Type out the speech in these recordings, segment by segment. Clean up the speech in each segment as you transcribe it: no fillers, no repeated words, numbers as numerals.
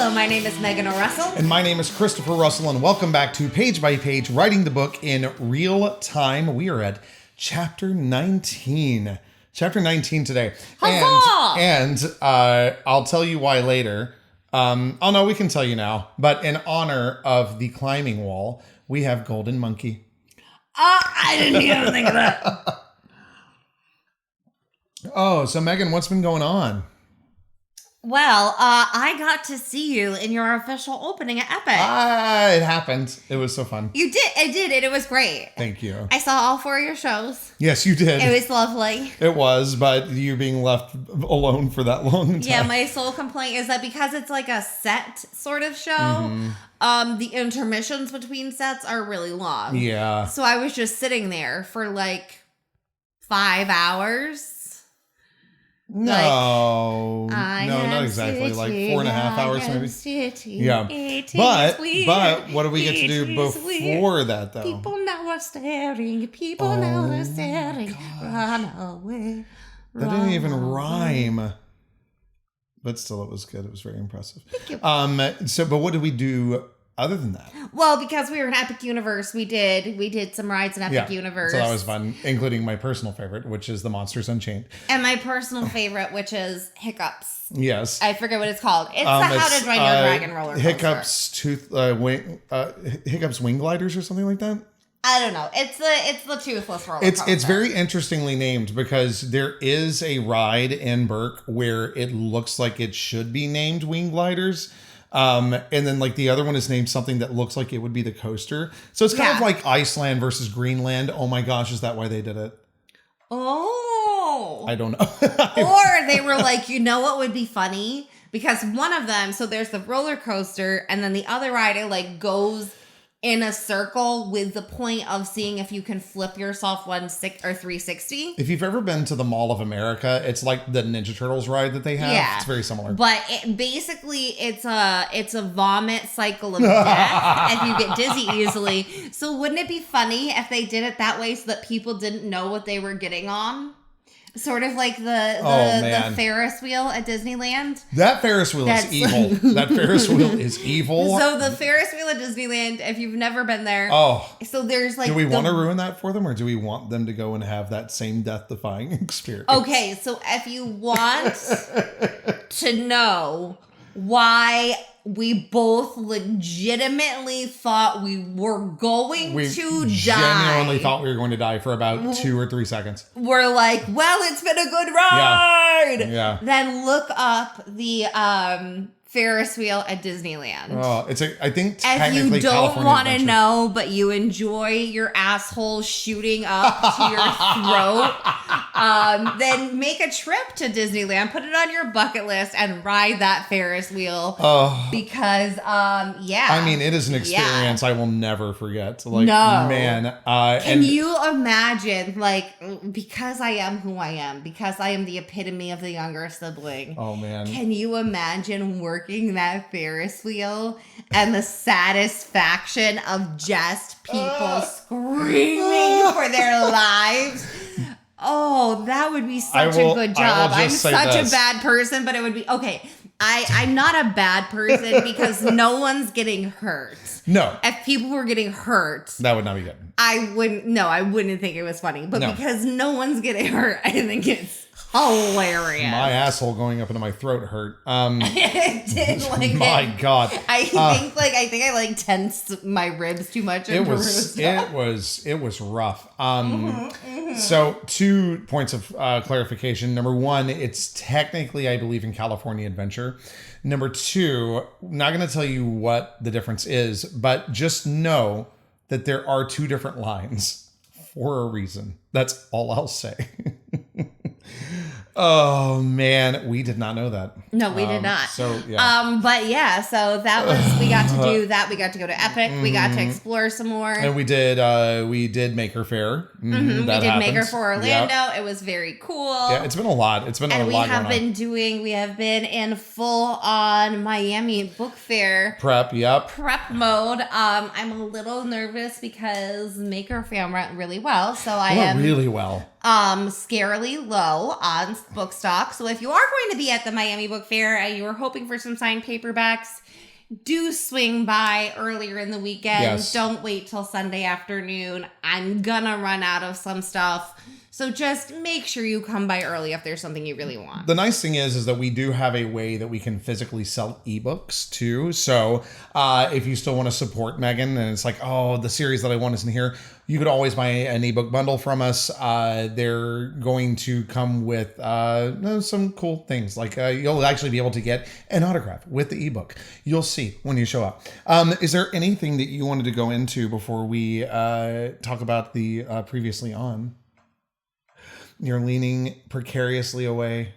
Hello, my name is Megan Russell. And my name is Christopher Russell, and welcome back to Page by Page, writing the book in real time. We are at chapter 19. Chapter 19 today. Huzzah! And I'll tell you why later. Oh no, we can tell you now. But in honor of the climbing wall, we have Golden Monkey. I didn't even think of that. Oh, so Megan, what's been going on? Well, I got to see you in your official opening at Epic. It happened. It was so fun. You did. I did, and it was great. Thank you. I saw all 4 of your shows. Yes, you did. It was lovely. It was, but you being left alone for that long time. Yeah, my sole complaint is that because it's like a set sort of show, the intermissions between sets are really long. Yeah. So I was just sitting there for like 5 hours. No, not exactly. Like 4.5 hours, maybe. Yeah, but what do we get to do before that, though? People now are staring. People now are staring. Run away. That didn't even rhyme. But still, it was good. It was very impressive. Thank you. But what did we do other than that? Well, because we were in Epic Universe, we did some rides in Epic Universe. So that was fun, including my personal favorite, which is the Monsters Unchained. And my personal favorite, which is Hiccups. Yes. I forget what it's called. It's the How to Join Your Dragon roller coaster. Hiccups Wing Gliders or something like that? I don't know. It's the toothless roller coaster. It's very interestingly named because there is a ride in Burke where it looks like it should be named Wing Gliders. And then like the other one is named something that looks like it would be the coaster. So it's kind of like Iceland versus Greenland. Oh my gosh, is that why they did it? Oh. I don't know. Or they were like, you know what would be funny? Because one of them, so there's the roller coaster and then the other ride, it like goes in a circle with the point of seeing if you can flip yourself 360. If you've ever been to the Mall of America, it's like the Ninja Turtles ride that they have. Yeah. It's very similar. But it's a vomit cycle of death if you get dizzy easily. So wouldn't it be funny if they did it that way so that people didn't know what they were getting on? Sort of like the Ferris wheel at Disneyland. That Ferris wheel is evil. That Ferris wheel is evil. So the Ferris wheel at Disneyland, if you've never been there. Oh. So there's like. Do we want to ruin that for them or do we want them to go and have that same death-defying experience? Okay, so if you want to know why we both legitimately thought we were going to die. Genuinely thought we were going to die for about 2 or 3 seconds. We're like, well, it's been a good ride. Yeah. Then look up the Ferris wheel at Disneyland. Oh, I think technically if you don't want to know, but you enjoy your asshole shooting up to your throat, then make a trip to Disneyland, put it on your bucket list, and ride that Ferris wheel. Oh. Because, I mean, it is an experience I will never forget. Like, no. Man. Can you imagine, like, because I am who I am, because I am the epitome of the younger sibling. Oh, man. Can you imagine working that Ferris wheel and the satisfaction of just people screaming for their lives? Oh, that would be such a good job. I'm such a bad person, but it would be okay. I'm not a bad person because no one's getting hurt. No. If people were getting hurt, that would not be good. I wouldn't think it was funny. But because no one's getting hurt, I think it's hilarious. My asshole going up into my throat hurt. It did, like, my God. I think I tensed my ribs too much. It was rough. So 2 points of clarification. Number 1, it's technically, I believe, in California Adventure. Number 2, not going to tell you what the difference is, but just know that there are 2 different lines for a reason. That's all I'll say. Oh man, we did not know that. No, we did not. So yeah. But yeah, so that was we got to do that. We got to go to Epic. We got to explore some more. And we did Maker Faire. We did Maker for Orlando. Yep. It was very cool. Yeah, it's been a lot. It's been a lot. We have been in full on Miami Book Fair prep. Yep. Prep mode. I'm a little nervous because Maker Faire went really well. So I am really well. Scarily low on book stock. So if you are going to be at the Miami Book book fair and you're hoping for some signed paperbacks, do swing by earlier in the weekend. Yes. Don't wait till Sunday afternoon. I'm gonna run out of some stuff. So just make sure you come by early if there's something you really want. The nice thing is that we do have a way that we can physically sell ebooks too. So if you still want to support Megan and it's like, oh, the series that I want isn't here, you could always buy an ebook bundle from us. They're going to come with some cool things. Like you'll actually be able to get an autograph with the ebook. You'll see when you show up. Is there anything that you wanted to go into before we talk about the previously on? You're leaning precariously away.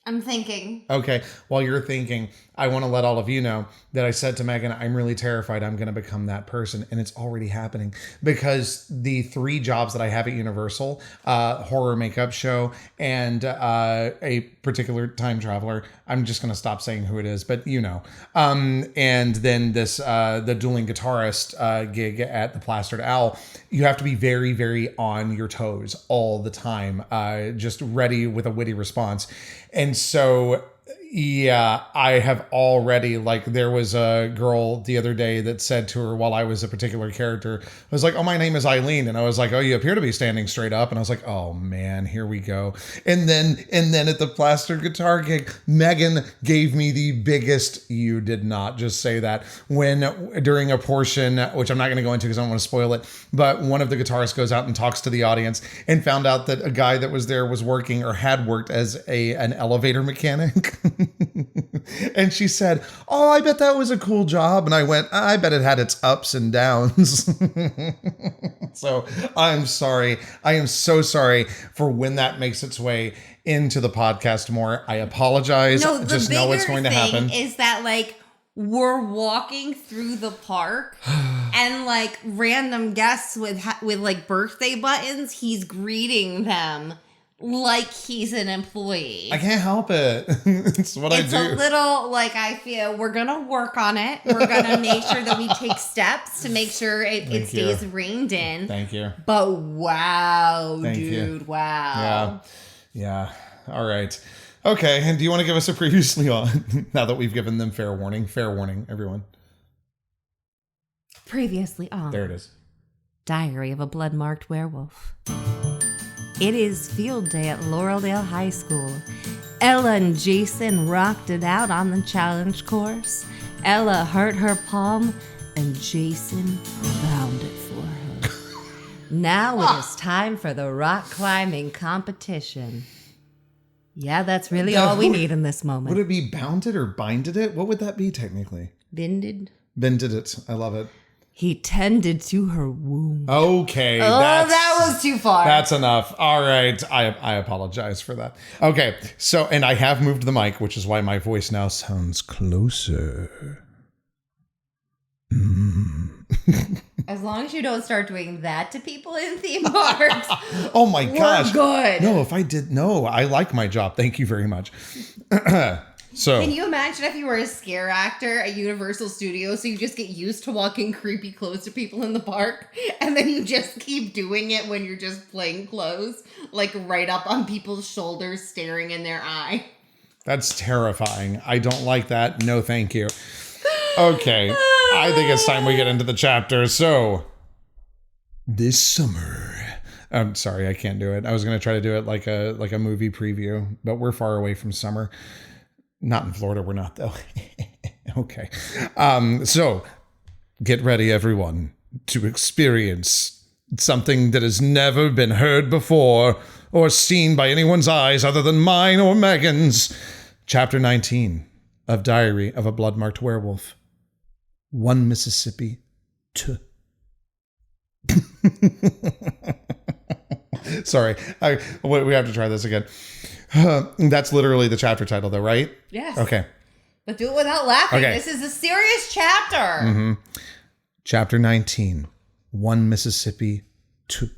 I'm thinking. Okay. While you're thinking, I want to let all of you know that I said to Megan, I'm really terrified I'm going to become that person. And it's already happening because the 3 jobs that I have at Universal, horror makeup show and a particular time traveler, I'm just going to stop saying who it is, but you know. And then this, the dueling guitarist gig at the Plastered Owl, you have to be very, very on your toes all the time, just ready with a witty response. And so, yeah, I have already, like, there was a girl the other day that said to her while I was a particular character, I was like, oh, my name is Eileen. And I was like, oh, you appear to be standing straight up. And I was like, oh, man, here we go. And then at the plastered guitar gig, Megan gave me the biggest, you did not just say that, when during a portion, which I'm not going to go into because I don't want to spoil it, but one of the guitarists goes out and talks to the audience and found out that a guy that was there was working or had worked as an elevator mechanic. And she said, oh, I bet that was a cool job. And I went, I bet it had its ups and downs. So I'm sorry. I am so sorry for when that makes its way into the podcast more. I apologize. No, just know it's going to happen. Is that like we're walking through the park and like random guests with like birthday buttons, he's greeting them like he's an employee. I can't help it. It's what I do. It's a little like, I feel we're going to work on it. We're going to make sure that we take steps to make sure it stays reined in. Thank you. But wow, Thank dude, you. wow. Yeah. All right. Okay. And do you want to give us a previously on now that we've given them fair warning? Fair warning, everyone. Previously on. There it is. Diary of a Blood-Marked Werewolf. It is field day at Laureldale High School. Ella and Jason rocked it out on the challenge course. Ella hurt her palm, and Jason bound it for her. Now it is time for the rock climbing competition. Yeah, that's really all we need in this moment. Would it be bounded or binded it? What would that be technically? Binded? Bended it. I love it. He tended to her wound. Okay. Oh, that was too far. That's enough. All right. I apologize for that. Okay. So, and I have moved the mic, which is why my voice now sounds closer. As long as you don't start doing that to people in theme parks. Oh my gosh. We're good. No, if I did, no, I like my job. Thank you very much. So, can you imagine if you were a scare actor at Universal Studios, so you just get used to walking creepy close to people in the park, and then you just keep doing it when you're just plain clothes, like right up on people's shoulders, staring in their eye? That's terrifying. I don't like that. No, thank you. Okay. I think it's time we get into the chapter. So, this summer... I'm sorry, I can't do it. I was going to try to do it like a movie preview, but we're far away from summer. Not in Florida, we're not, though. Okay. So, get ready, everyone, to experience something that has never been heard before or seen by anyone's eyes other than mine or Megan's. Chapter 19 of Diary of a Blood-Marked Werewolf. 1 Mississippi 2. Sorry, we have to try this again. That's literally the chapter title, though, right? Yes. Okay. But do it without laughing. Okay. This is a serious chapter. Mm-hmm. Chapter 19, 1 Mississippi 2.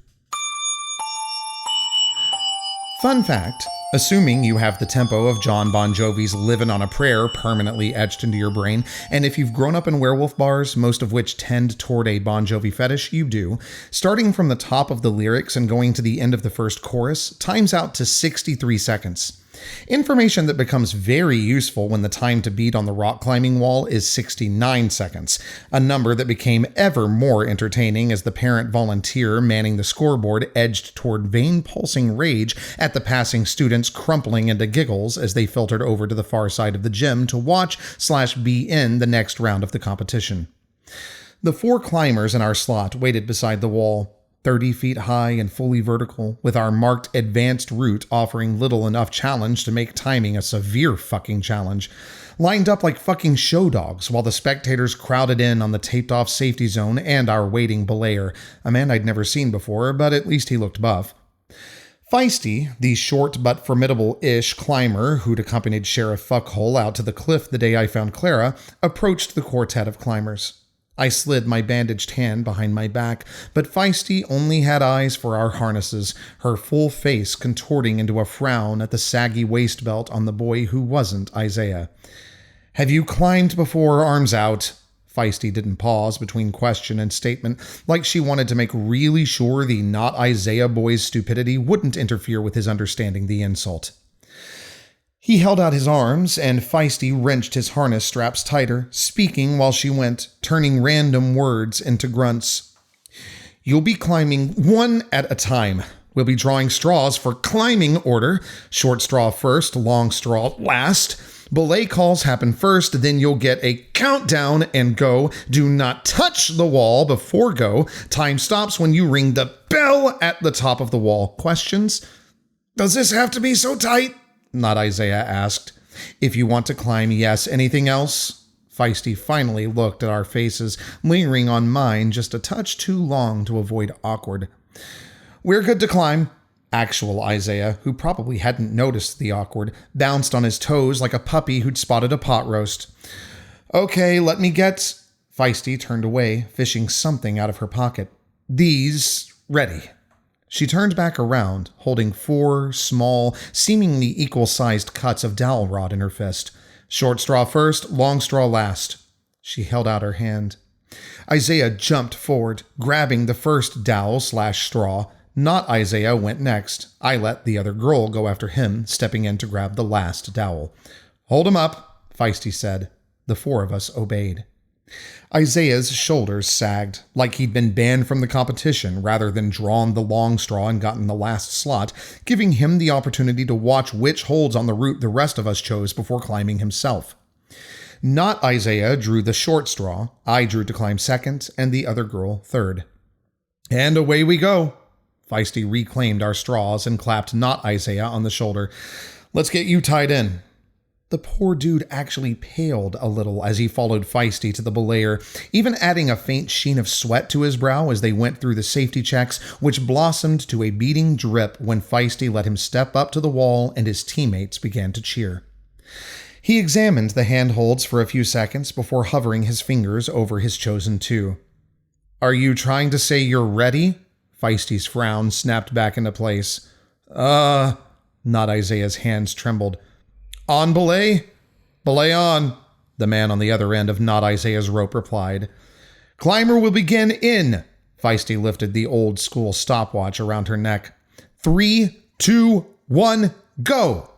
Fun fact, assuming you have the tempo of John Bon Jovi's Livin' on a Prayer permanently etched into your brain, and if you've grown up in werewolf bars, most of which tend toward a Bon Jovi fetish, you do, starting from the top of the lyrics and going to the end of the first chorus times out to 63 seconds. Information that becomes very useful when the time to beat on the rock climbing wall is 69 seconds, a number that became ever more entertaining as the parent volunteer manning the scoreboard edged toward vein-pulsing rage at the passing students crumpling into giggles as they filtered over to the far side of the gym to watch/be in the next round of the competition. The 4 climbers in our slot waited beside the wall, 30 feet high and fully vertical, with our marked advanced route offering little enough challenge to make timing a severe fucking challenge, lined up like fucking show dogs while the spectators crowded in on the taped-off safety zone and our waiting belayer, a man I'd never seen before, but at least he looked buff. Feisty, the short but formidable-ish climber who'd accompanied Sheriff Fuckhole out to the cliff the day I found Clara, approached the quartet of climbers. I slid my bandaged hand behind my back, but Feisty only had eyes for our harnesses, her full face contorting into a frown at the saggy waist belt on the boy who wasn't Isaiah. "Have you climbed before, arms out?" Feisty didn't pause between question and statement, like she wanted to make really sure the not Isaiah boy's stupidity wouldn't interfere with his understanding the insult. He held out his arms, and Feisty wrenched his harness straps tighter, speaking while she went, turning random words into grunts. "You'll be climbing one at a time. We'll be drawing straws for climbing order. Short straw first, long straw last. Belay calls happen first, then you'll get a countdown and go. Do not touch the wall before go. Time stops when you ring the bell at the top of the wall. Questions?" "Does this have to be so tight?" Not Isaiah asked. "If you want to climb, yes. Anything else?" Feisty finally looked at our faces, lingering on mine just a touch too long to avoid awkward. "We're good to climb." Actual Isaiah, who probably hadn't noticed the awkward, bounced on his toes like a puppy who'd spotted a pot roast. "Okay, let me get..." Feisty turned away, fishing something out of her pocket. "These ready." She turned back around, holding 4 small, seemingly equal-sized cuts of dowel rod in her fist. "Short straw first, long straw last." She held out her hand. Isaiah jumped forward, grabbing the first dowel/straw. Not Isaiah went next. I let the other girl go after him, stepping in to grab the last dowel. "Hold him up," Feisty said. The 4 of us obeyed. Isaiah's shoulders sagged, like he'd been banned from the competition rather than drawn the long straw and gotten the last slot, giving him the opportunity to watch which holds on the route the rest of us chose before climbing himself. Not Isaiah drew the short straw, I drew to climb second, and the other girl third. "And away we go." Feisty reclaimed our straws and clapped Not Isaiah on the shoulder. "Let's get you tied in." The poor dude actually paled a little as he followed Feisty to the belayer, even adding a faint sheen of sweat to his brow as they went through the safety checks, which blossomed to a beating drip when Feisty let him step up to the wall and his teammates began to cheer. He examined the handholds for a few seconds before hovering his fingers over his chosen 2. "Are you trying to say you're ready?" Feisty's frown snapped back into place. Not Isaiah's hands trembled. "On belay?" "Belay on," the man on the other end of Not Isaiah's rope replied. "Climber will begin in." Feisty lifted the old-school stopwatch around her neck. 3, 2, 1, go!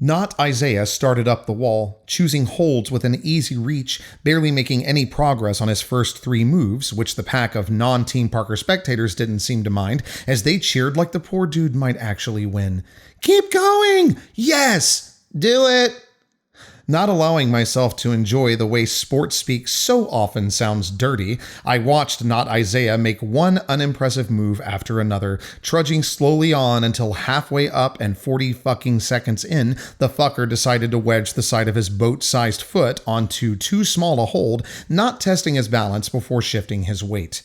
Not Isaiah started up the wall, choosing holds with an easy reach, barely making any progress on his first 3 moves, which the pack of non-Team Parker spectators didn't seem to mind, as they cheered like the poor dude might actually win. "Keep going! Yes! Do it!" Not allowing myself to enjoy the way sports speak so often sounds dirty, I watched Not Isaiah make one unimpressive move after another, trudging slowly on until halfway up and 40 fucking seconds in, the fucker decided to wedge the side of his boat-sized foot onto too small a hold, not testing his balance before shifting his weight.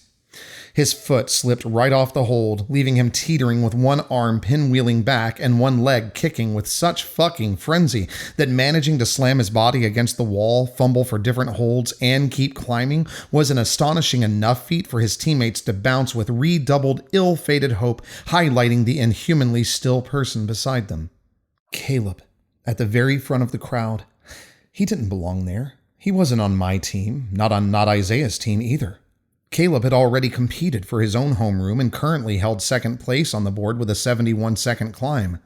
His foot slipped right off the hold, leaving him teetering with one arm pinwheeling back and one leg kicking with such fucking frenzy that managing to slam his body against the wall, fumble for different holds, and keep climbing was an astonishing enough feat for his teammates to bounce with redoubled ill-fated hope, highlighting the inhumanly still person beside them. Caleb, at the very front of the crowd. He didn't belong there. He wasn't on my team, not on Not Isaiah's team either. Caleb had already competed for his own homeroom and currently held second place on the board with a 71-second climb.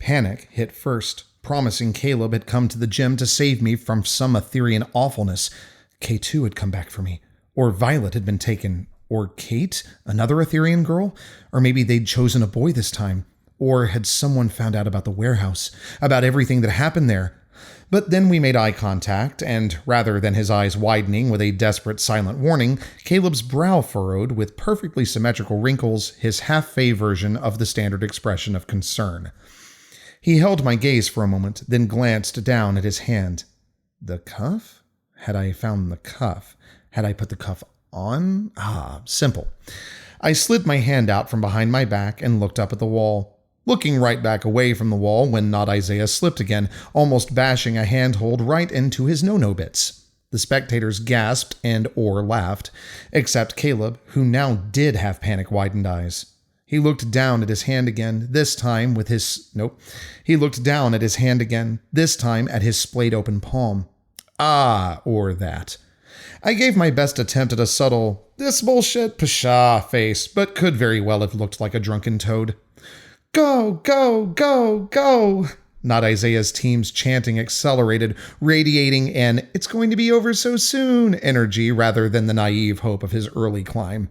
Panic hit first, promising Caleb had come to the gym to save me from some Etherean awfulness. K2 had come back for me. Or Violet had been taken. Or Kate, another Etherean girl? Or maybe they'd chosen a boy this time. Or had someone found out about the warehouse, about everything that happened there? But then we made eye contact, and rather than his eyes widening with a desperate silent warning, Caleb's brow furrowed with perfectly symmetrical wrinkles, his half-fey version of the standard expression of concern. He held my gaze for a moment, then glanced down at his hand. The cuff? Had I found the cuff? Had I put the cuff on? Simple. I slid my hand out from behind my back and looked up at the wall. Looking right back away from the wall when Not Isaiah slipped again, almost bashing a handhold right into his no-no bits. The spectators gasped and or laughed, except Caleb, who now did have panic-widened eyes. He looked down at his hand again, this time with his... He looked down at his hand again, this time at his splayed-open palm. Or that. I gave my best attempt at a subtle, this bullshit, pshaw face, but could very well have looked like a drunken toad. Go, go, go, go! Not Isaiah's team's chanting accelerated, radiating an it's going to be over so soon energy rather than the naive hope of his early climb.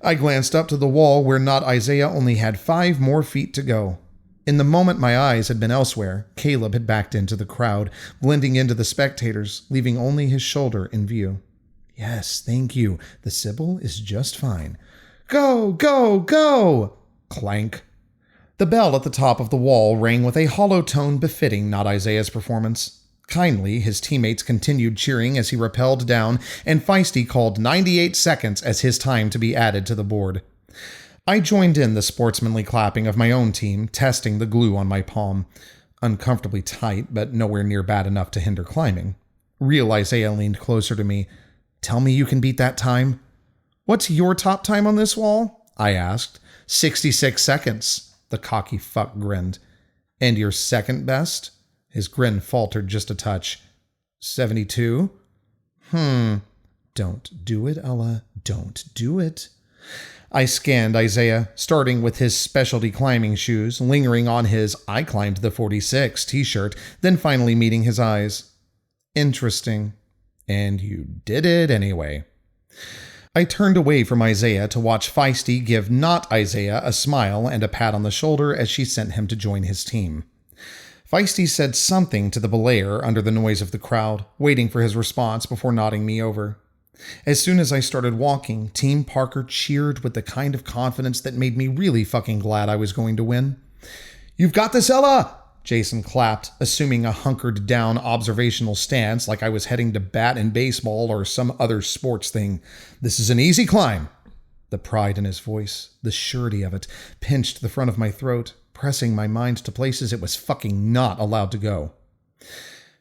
I glanced up to the wall where Not Isaiah only had 5 more feet to go. In the moment my eyes had been elsewhere, Caleb had backed into the crowd, blending into the spectators, leaving only his shoulder in view. Yes, thank you. The Sybil is just fine. Go, go, go! Clank. The bell at the top of the wall rang with a hollow tone befitting Not Isaiah's performance. Kindly, his teammates continued cheering as he rappelled down, and Feisty called 98 seconds as his time to be added to the board. I joined in the sportsmanly clapping of my own team, testing the glue on my palm. Uncomfortably tight, but nowhere near bad enough to hinder climbing. Real Isaiah leaned closer to me. Tell me you can beat that time. What's your top time on this wall? I asked. 66 seconds. The cocky fuck grinned. And your second best? His grin faltered just a touch. 72? Don't do it, Ella. Don't do it. I scanned Isaiah, starting with his specialty climbing shoes, lingering on his I climbed the 46 t-shirt, then finally meeting his eyes. Interesting. And you did it anyway. I turned away from Isaiah to watch Feisty give Not Isaiah a smile and a pat on the shoulder as she sent him to join his team. Feisty said something to the belayer under the noise of the crowd, waiting for his response before nodding me over. As soon as I started walking, Team Parker cheered with the kind of confidence that made me really fucking glad I was going to win. You've got this, Ella! Jason clapped, assuming a hunkered-down observational stance like I was heading to bat in baseball or some other sports thing. This is an easy climb. The pride in his voice, the surety of it, pinched the front of my throat, pressing my mind to places it was fucking not allowed to go.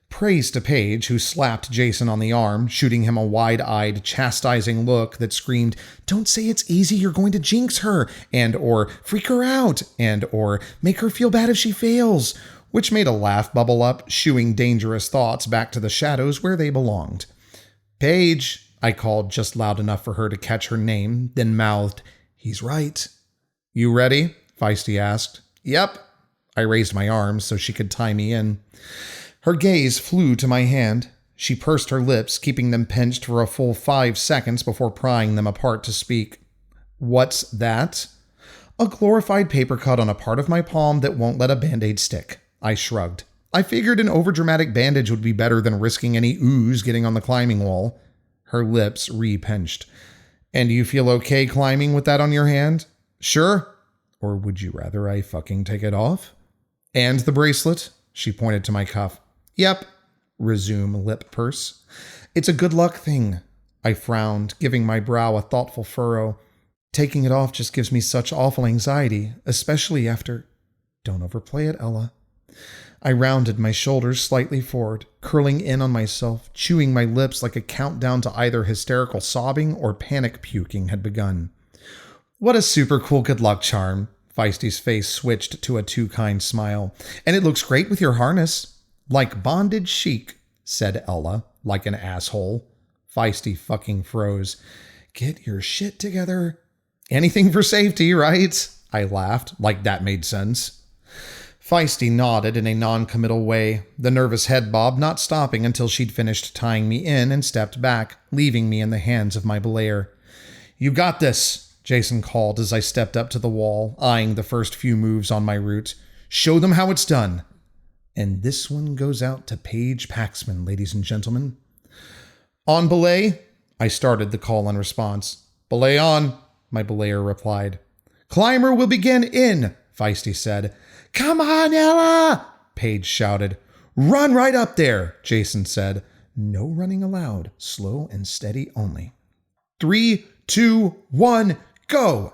Praise to Paige, who slapped Jason on the arm, shooting him a wide-eyed, chastising look that screamed, "Don't say it's easy, you're going to jinx her," and or "freak her out," and or "make her feel bad if she fails," which made a laugh bubble up, shooing dangerous thoughts back to the shadows where they belonged. "Paige," I called just loud enough for her to catch her name, then mouthed, "He's right." "You ready?" Feisty asked. "Yep." I raised my arms so she could tie me in. Her gaze flew to my hand. She pursed her lips, keeping them pinched for a full 5 seconds before prying them apart to speak. "What's that?" "A glorified paper cut on a part of my palm that won't let a Band-Aid stick." I shrugged. I figured an overdramatic bandage would be better than risking any ooze getting on the climbing wall. Her lips re-pinched. "And you feel okay climbing with that on your hand?" "Sure." "Or would you rather I fucking take it off?" "And the bracelet?" She pointed to my cuff. "Yep." Resume lip purse. "It's a good luck thing." I frowned, giving my brow a thoughtful furrow. "Taking it off just gives me such awful anxiety, especially after..." "Don't overplay it, Ella." I rounded my shoulders slightly forward, curling in on myself, chewing my lips like a countdown to either hysterical sobbing or panic puking had begun. "What a super cool good luck charm." Feisty's face switched to a too kind smile. "And it looks great with your harness." "Like bondage chic," said Ella, like an asshole. Feisty fucking froze. "Get your shit together." "Anything for safety, right?" I laughed, like that made sense. Feisty nodded in a non-committal way, the nervous head bob not stopping until she'd finished tying me in and stepped back, leaving me in the hands of my belayer. "You got this," Jason called as I stepped up to the wall, eyeing the first few moves on my route. "Show them how it's done." And this one goes out to Paige Paxman, ladies and gentlemen. "On belay?" I started the call in response. "Belay on," my belayer replied. "Climber will begin in," Feisty said. "Come on, Ella!" Paige shouted. "Run right up there," Jason said. "No running allowed. Slow and steady only." 3, 2, 1, go!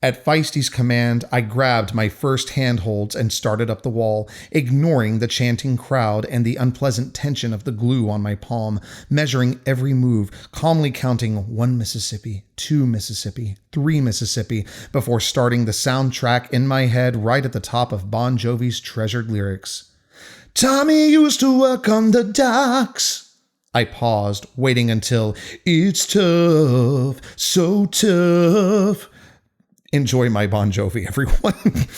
At Feisty's command, I grabbed my first handholds and started up the wall, ignoring the chanting crowd and the unpleasant tension of the glue on my palm, measuring every move, calmly counting 1 Mississippi, 2 Mississippi, 3 Mississippi, before starting the soundtrack in my head right at the top of Bon Jovi's treasured lyrics. "Tommy used to work on the docks." I paused, waiting until "It's tough, so tough." Enjoy my Bon Jovi, everyone.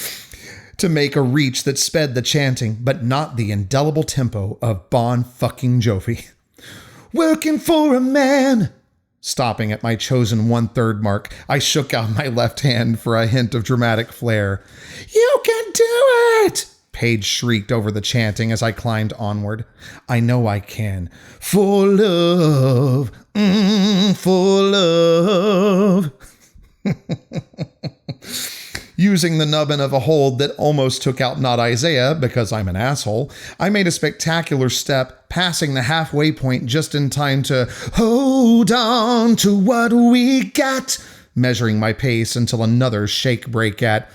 To make a reach that sped the chanting, but not the indelible tempo of Bon fucking Jovi. "Working for a man." Stopping at my chosen 1/3 mark, I shook out my left hand for a hint of dramatic flair. "You can do it!" Paige shrieked over the chanting as I climbed onward. "I know I can. For love, for love." Using the nubbin of a hold that almost took out Not Isaiah, because I'm an asshole, I made a spectacular step, passing the halfway point just in time to hold on to what we got, measuring my pace until another shake break at,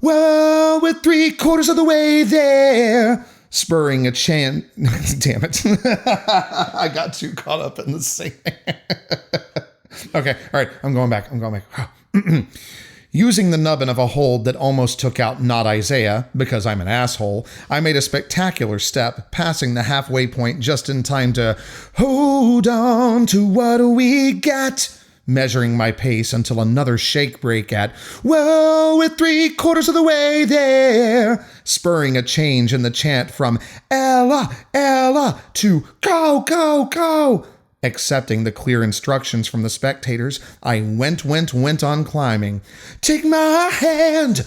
"Well, we're 3/4 of the way there," spurring a chant. Damn it. I got too caught up in the singing. Okay, all right, I'm going back. Using the nubbin of a hold that almost took out Not Isaiah, because I'm an asshole, I made a spectacular step, passing the halfway point just in time to hold on to what we got, measuring my pace until another shake break at, "Well, we're 3/4 of the way there," spurring a change in the chant from "Ella, Ella" to "Go, go, go." Accepting the clear instructions from the spectators, I went on climbing. "Take my hand!"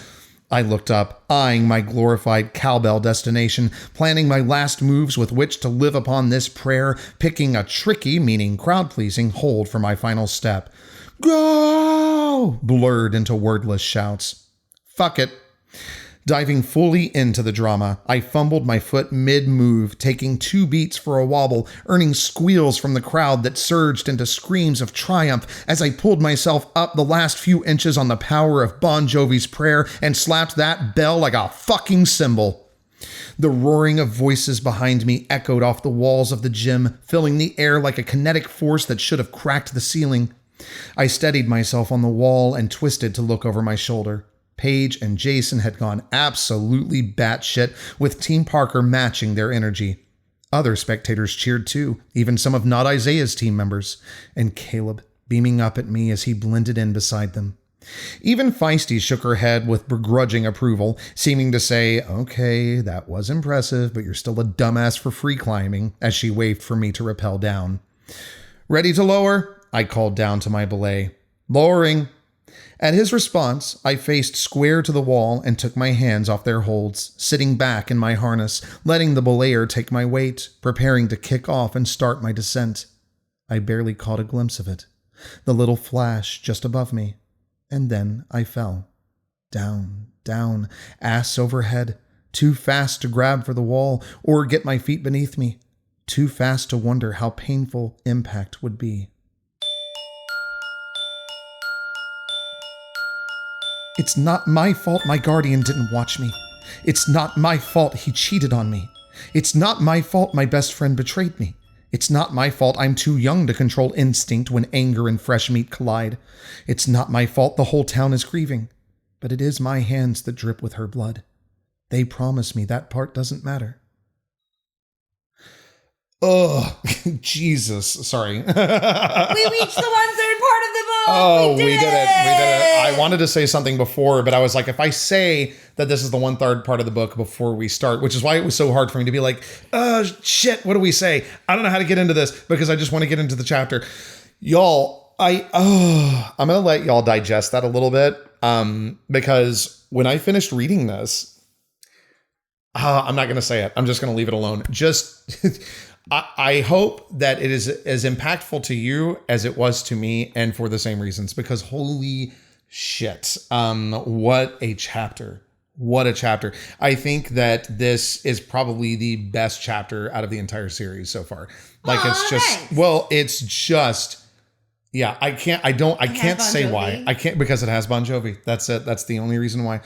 I looked up, eyeing my glorified cowbell destination, planning my last moves with which to live upon this prayer, picking a tricky, meaning crowd-pleasing, hold for my final step. "Go!" blurred into wordless shouts. Fuck it. Diving fully into the drama, I fumbled my foot mid-move, taking 2 beats for a wobble, earning squeals from the crowd that surged into screams of triumph as I pulled myself up the last few inches on the power of Bon Jovi's prayer and slapped that bell like a fucking cymbal. The roaring of voices behind me echoed off the walls of the gym, filling the air like a kinetic force that should have cracked the ceiling. I steadied myself on the wall and twisted to look over my shoulder. Paige and Jason had gone absolutely batshit, with Team Parker matching their energy. Other spectators cheered too, even some of Not Isaiah's team members, and Caleb beaming up at me as he blended in beside them. Even Feisty shook her head with begrudging approval, seeming to say, "Okay, that was impressive, but you're still a dumbass for free climbing," as she waved for me to rappel down. "Ready to lower?" I called down to my belay. "Lowering." At his response, I faced square to the wall and took my hands off their holds, sitting back in my harness, letting the belayer take my weight, preparing to kick off and start my descent. I barely caught a glimpse of it, the little flash just above me, and then I fell. Down, down, ass overhead, too fast to grab for the wall or get my feet beneath me, too fast to wonder how painful impact would be. It's not my fault my guardian didn't watch me. It's not my fault he cheated on me. It's not my fault my best friend betrayed me. It's not my fault I'm too young to control instinct when anger and fresh meat collide. It's not my fault the whole town is grieving. But it is my hands that drip with her blood. They promise me that part doesn't matter. Oh, Jesus. Sorry. We reached the 1/3 part of the book. Oh, we did it. I wanted to say something before, but I was like, if I say that this is the 1/3 part of the book before we start, which is why it was so hard for me to be like, shit, what do we say? I don't know how to get into this because I just want to get into the chapter. Y'all, I'm going to let y'all digest that a little bit because when I finished reading this, I'm not going to say it. I'm just going to leave it alone. Just... I hope that it is as impactful to you as it was to me, and for the same reasons, because holy shit, what a chapter. What a chapter. I think that this is probably the best chapter out of the entire series so far. Like, it's just, nice. well, it's just, yeah, I can't say why. I can't, because it has Bon Jovi. That's it. That's the only reason why.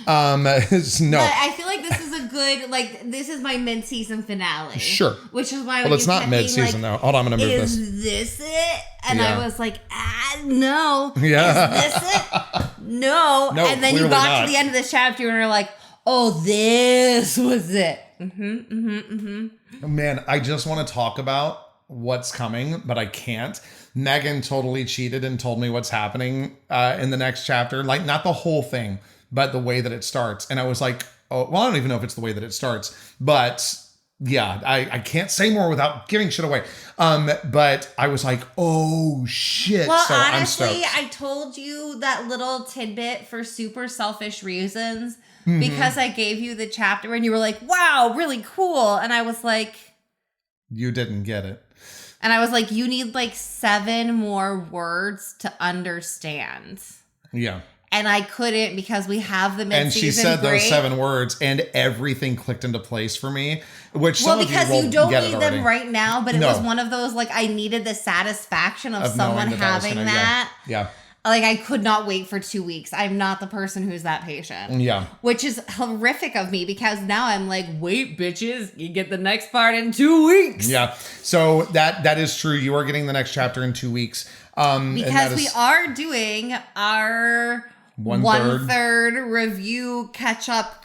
No. But I feel like this is a good, like, this is my mid-season finale. Sure. Which is why well, it's not mid-season though. Hold on, I'm going to move this. Is this it? And I was like, no. Yeah. Is this it? No. No, and then you clearly got not. to the end of this chapter and you're like, oh, this was it. Man, I just want to talk about what's coming, but I can't. Megan totally cheated and told me what's happening in the next chapter. Like, not the whole thing, but the way that it starts. And I was like, oh, well, I don't even know if it's the way that it starts. But yeah, I can't say more without giving shit away. But I was like, oh, shit. Well, so honestly, I'm stoked. I told you that little tidbit for super selfish reasons because I gave you the chapter and you were like, wow, really cool. And I was like... You didn't get it. And I was like, you need like 7 more words to understand. Yeah. And I couldn't because we have the mid-season And she said break. those 7 words and everything clicked into place for me, which well, some of because you will you don't get need it them already. right now, but it No. was one of those, like, I needed the satisfaction of someone knowing that was having gonna- that. Yeah. Like, I could not wait for 2 weeks. I'm not the person who's that patient. Yeah. Which is horrific of me because now I'm like, wait, bitches, you get the next part in 2 weeks. Yeah. So that is true. You are getting the next chapter in 2 weeks. Because we are doing our 1/3 review catch-up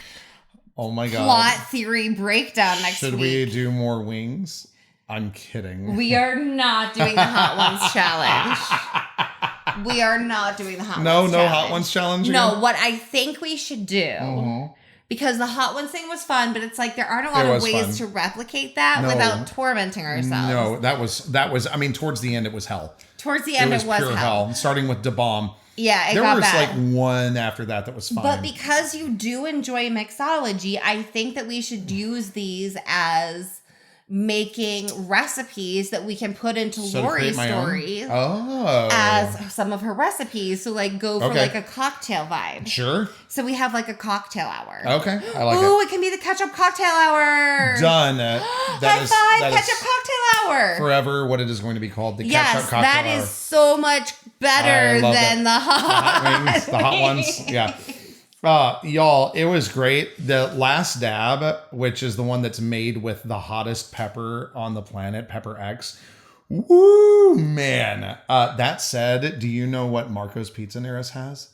Oh my God. plot theory breakdown next Should week. we do more wings? I'm kidding. We are not doing the Hot Ones challenge. We are not doing the Hot Ones challenge. No Hot Ones challenge again? No, what I think we should do, because the Hot Ones thing was fun, but it's like there aren't a lot It of was ways fun. to replicate that No. without tormenting ourselves. No, that was, I mean, towards the end, it was hell. Towards the end, it was pure hell. Starting with Da Bomb. Yeah, it There got was bad. like one after that was fine. But because you do enjoy mixology, I think that we should use these as making recipes that we can put into So to Lori create my own? stories Oh. as some of her recipes. So like go for Okay. like a cocktail vibe. Sure. So we have like a cocktail hour. Okay. I like Ooh, it. it can be the ketchup cocktail hour. Done. High five, ketchup cocktail hour. Forever what it is going to be called. The Yes, ketchup cocktail that hour. is so much better I love than the hot wings, the hot ones. Yeah. Y'all, it was great. The last dab, which is the one that's made with the hottest pepper on the planet, Pepper X. Woo, man. That said, do you know what Marco's Pizza near us has?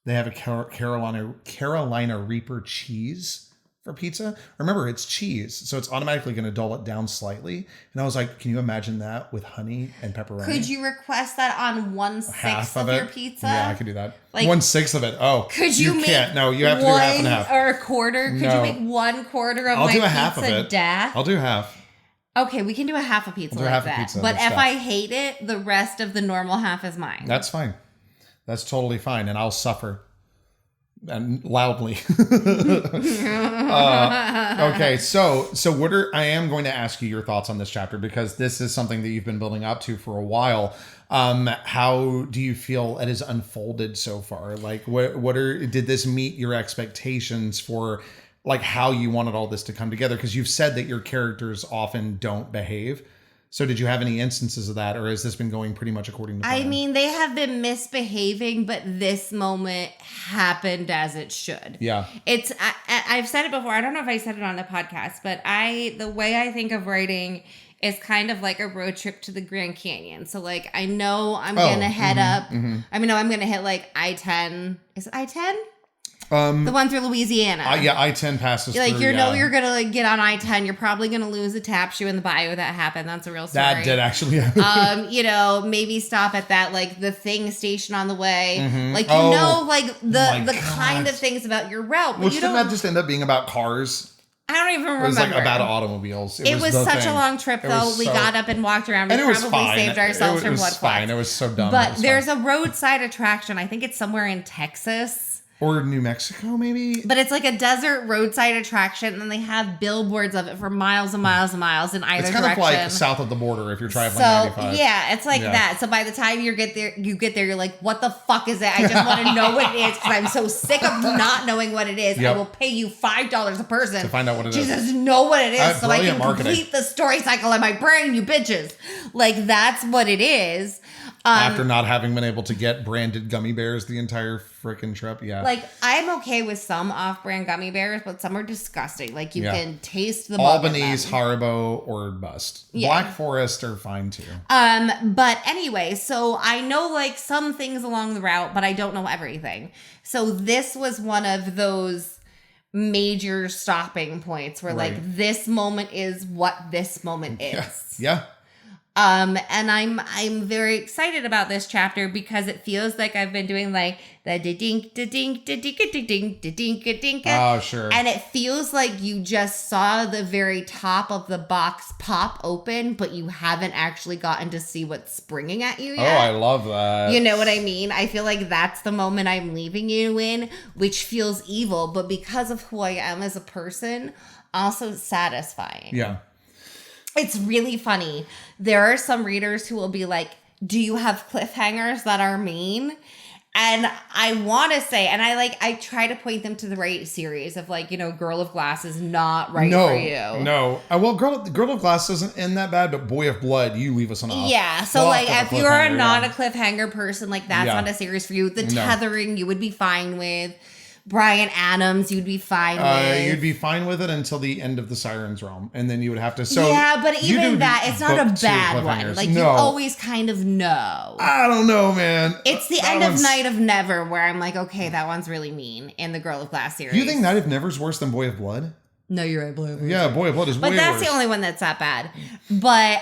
They have a Carolina Reaper cheese for pizza. Remember, it's cheese, so it's automatically going to dull it down slightly. And I was like, can you imagine that with honey and pepperoni? Could you request that on 1/6 of your pizza? Yeah, I could do that. Like, 1/6 of it. Oh, could you make can't. No, you have to do half and half. Or a quarter? Could No. you make 1/4 of I'll my do a pizza half of it. dash? I'll do half. Okay, we can do a half a pizza I'll do like half a that. pizza But with if stuff. I hate it, the rest of the normal half is mine. That's fine. That's totally fine, and I'll suffer. And loudly. Okay, so I am going to ask you your thoughts on this chapter because this is something that you've been building up to for a while. How do you feel it has unfolded so far? Like, did this meet your expectations for like how you wanted all this to come together? Because you've said that your characters often don't behave. So did you have any instances of that, or has this been going pretty much according to plan? I mean, they have been misbehaving, but this moment happened as it should. Yeah. I've said it before. I don't know if I said it on the podcast, but the way I think of writing is kind of like a road trip to the Grand Canyon. So like, I know I'm going to head up. I mean, no, I'm going to hit like I-10. Is it I-10? The one through Louisiana. Yeah, I-10 passes like, through. You're going to like get on I-10. You're probably going to lose a tap shoe in the bayou. That happened. That's a real story. That did actually happen. Maybe stop at that, like, the thing station on the way. Mm-hmm. Like, the kind of things about your route. But shouldn't that just end up being about cars? I don't even remember. It was like about automobiles. It was such a long trip, though. We got up and walked around. We probably saved ourselves from what fine. It was so dumb. But there's a roadside attraction. I think it's somewhere in Texas. Or New Mexico, maybe? But it's like a desert roadside attraction, and they have billboards of it for miles and miles and miles in either direction. It's kind of like south of the border if you're traveling 95. Yeah, it's like that. So by the time you get there, you're like, what the fuck is it? I just want to know what it is because I'm so sick of not knowing what it is. Yep. I will pay you $5 a person to find out what it is. Jesus, know what it is so I can marketing. complete the story cycle in my brain, you bitches. Like, that's what it is. After not having been able to get branded gummy bears the entire freaking trip, yeah. Like, I'm okay with some off-brand gummy bears, but some are disgusting. Like, you can taste the Albanese, Haribo, or bust. Yeah. Black Forest are fine too. But anyway, so I know like some things along the route, but I don't know everything. So this was one of those major stopping points where like this moment is what this moment is. Yeah. And I'm very excited about this chapter because it feels like I've been doing like the dink da dink da dink da dink da dink da dink. Oh, sure. And it feels like you just saw the very top of the box pop open, but you haven't actually gotten to see what's springing at you yet. Oh, I love that. You know what I mean? I feel like that's the moment I'm leaving you in, which feels evil, but because of who I am as a person, also satisfying. Yeah. It's really funny. There are some readers who will be like, do you have cliffhangers that are mean? And I want to say, and I try to point them to the right series of like, Girl of Glass is not right for you. No. Well, Girl of Glass doesn't end that bad, but Boy of Blood, you leave us on off. Yeah. So like if you're not a cliffhanger person, like that's not a series for you. The Tethering you would be fine with. Brian Adams, you'd be fine with. You'd be fine with it until the end of the Siren's Realm, and then you would have to. But even that, it's not a bad one. Like you always kind of know. I don't know, man. It's the end of Night of Never where I'm like, okay, that one's really mean in the Girl of Glass series. You think Night of Never's worse than Boy of Blood? No, you're right. Boy of Blood. Yeah, Boy of Blood is way worse. But that's the only one that's that bad. But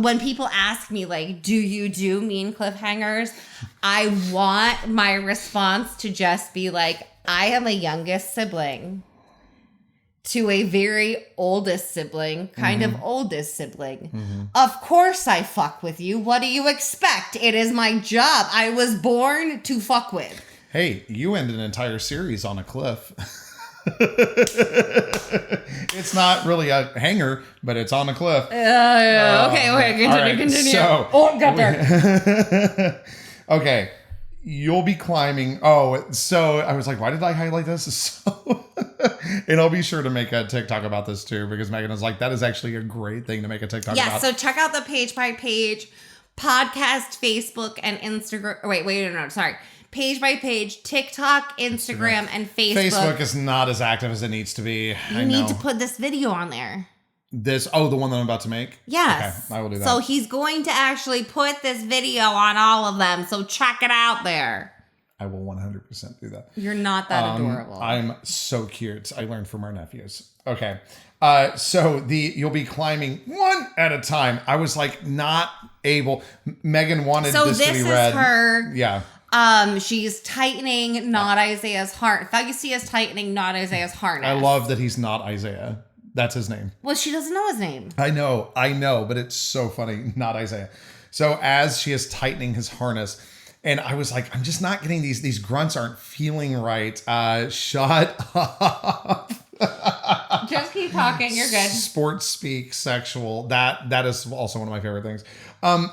when people ask me, like, do you do mean cliffhangers? I want my response to just be like, I am a youngest sibling to a very oldest sibling, kind of oldest sibling. Mm-hmm. Of course I fuck with you. What do you expect? It is my job. I was born to fuck with. Hey, you end an entire series on a cliff. It's not really a hanger, but it's on a cliff. Okay, continue. So, got there. Okay, you'll be climbing. Oh, so I was like, why did I highlight this? So, and I'll be sure to make a TikTok about this too, because Megan is like, that is actually a great thing to make a TikTok about. Yeah, so check out the page by page podcast, Facebook, and Instagram. Wait, sorry. Page by page, TikTok, Instagram, and Facebook. Facebook is not as active as it needs to be. You need to put this video on there. The one that I'm about to make? Yes. Okay, I will do that. So he's going to actually put this video on all of them. So check it out there. I will 100% do that. You're not that adorable. I'm so cute. I learned from our nephews. Okay. So you'll be climbing one at a time. I was like not able. Megan wanted this to be read. So this is her. Yeah. She's tightening not Isaiah's heart. Thausia is tightening not Isaiah's harness. I love that he's not Isaiah. That's his name. Well, she doesn't know his name. I know, but it's so funny. Not Isaiah. So as she is tightening his harness, and I was like, I'm just not getting these grunts aren't feeling right. Shut up. Just keep talking. You're good. Sports speak, sexual. That is also one of my favorite things.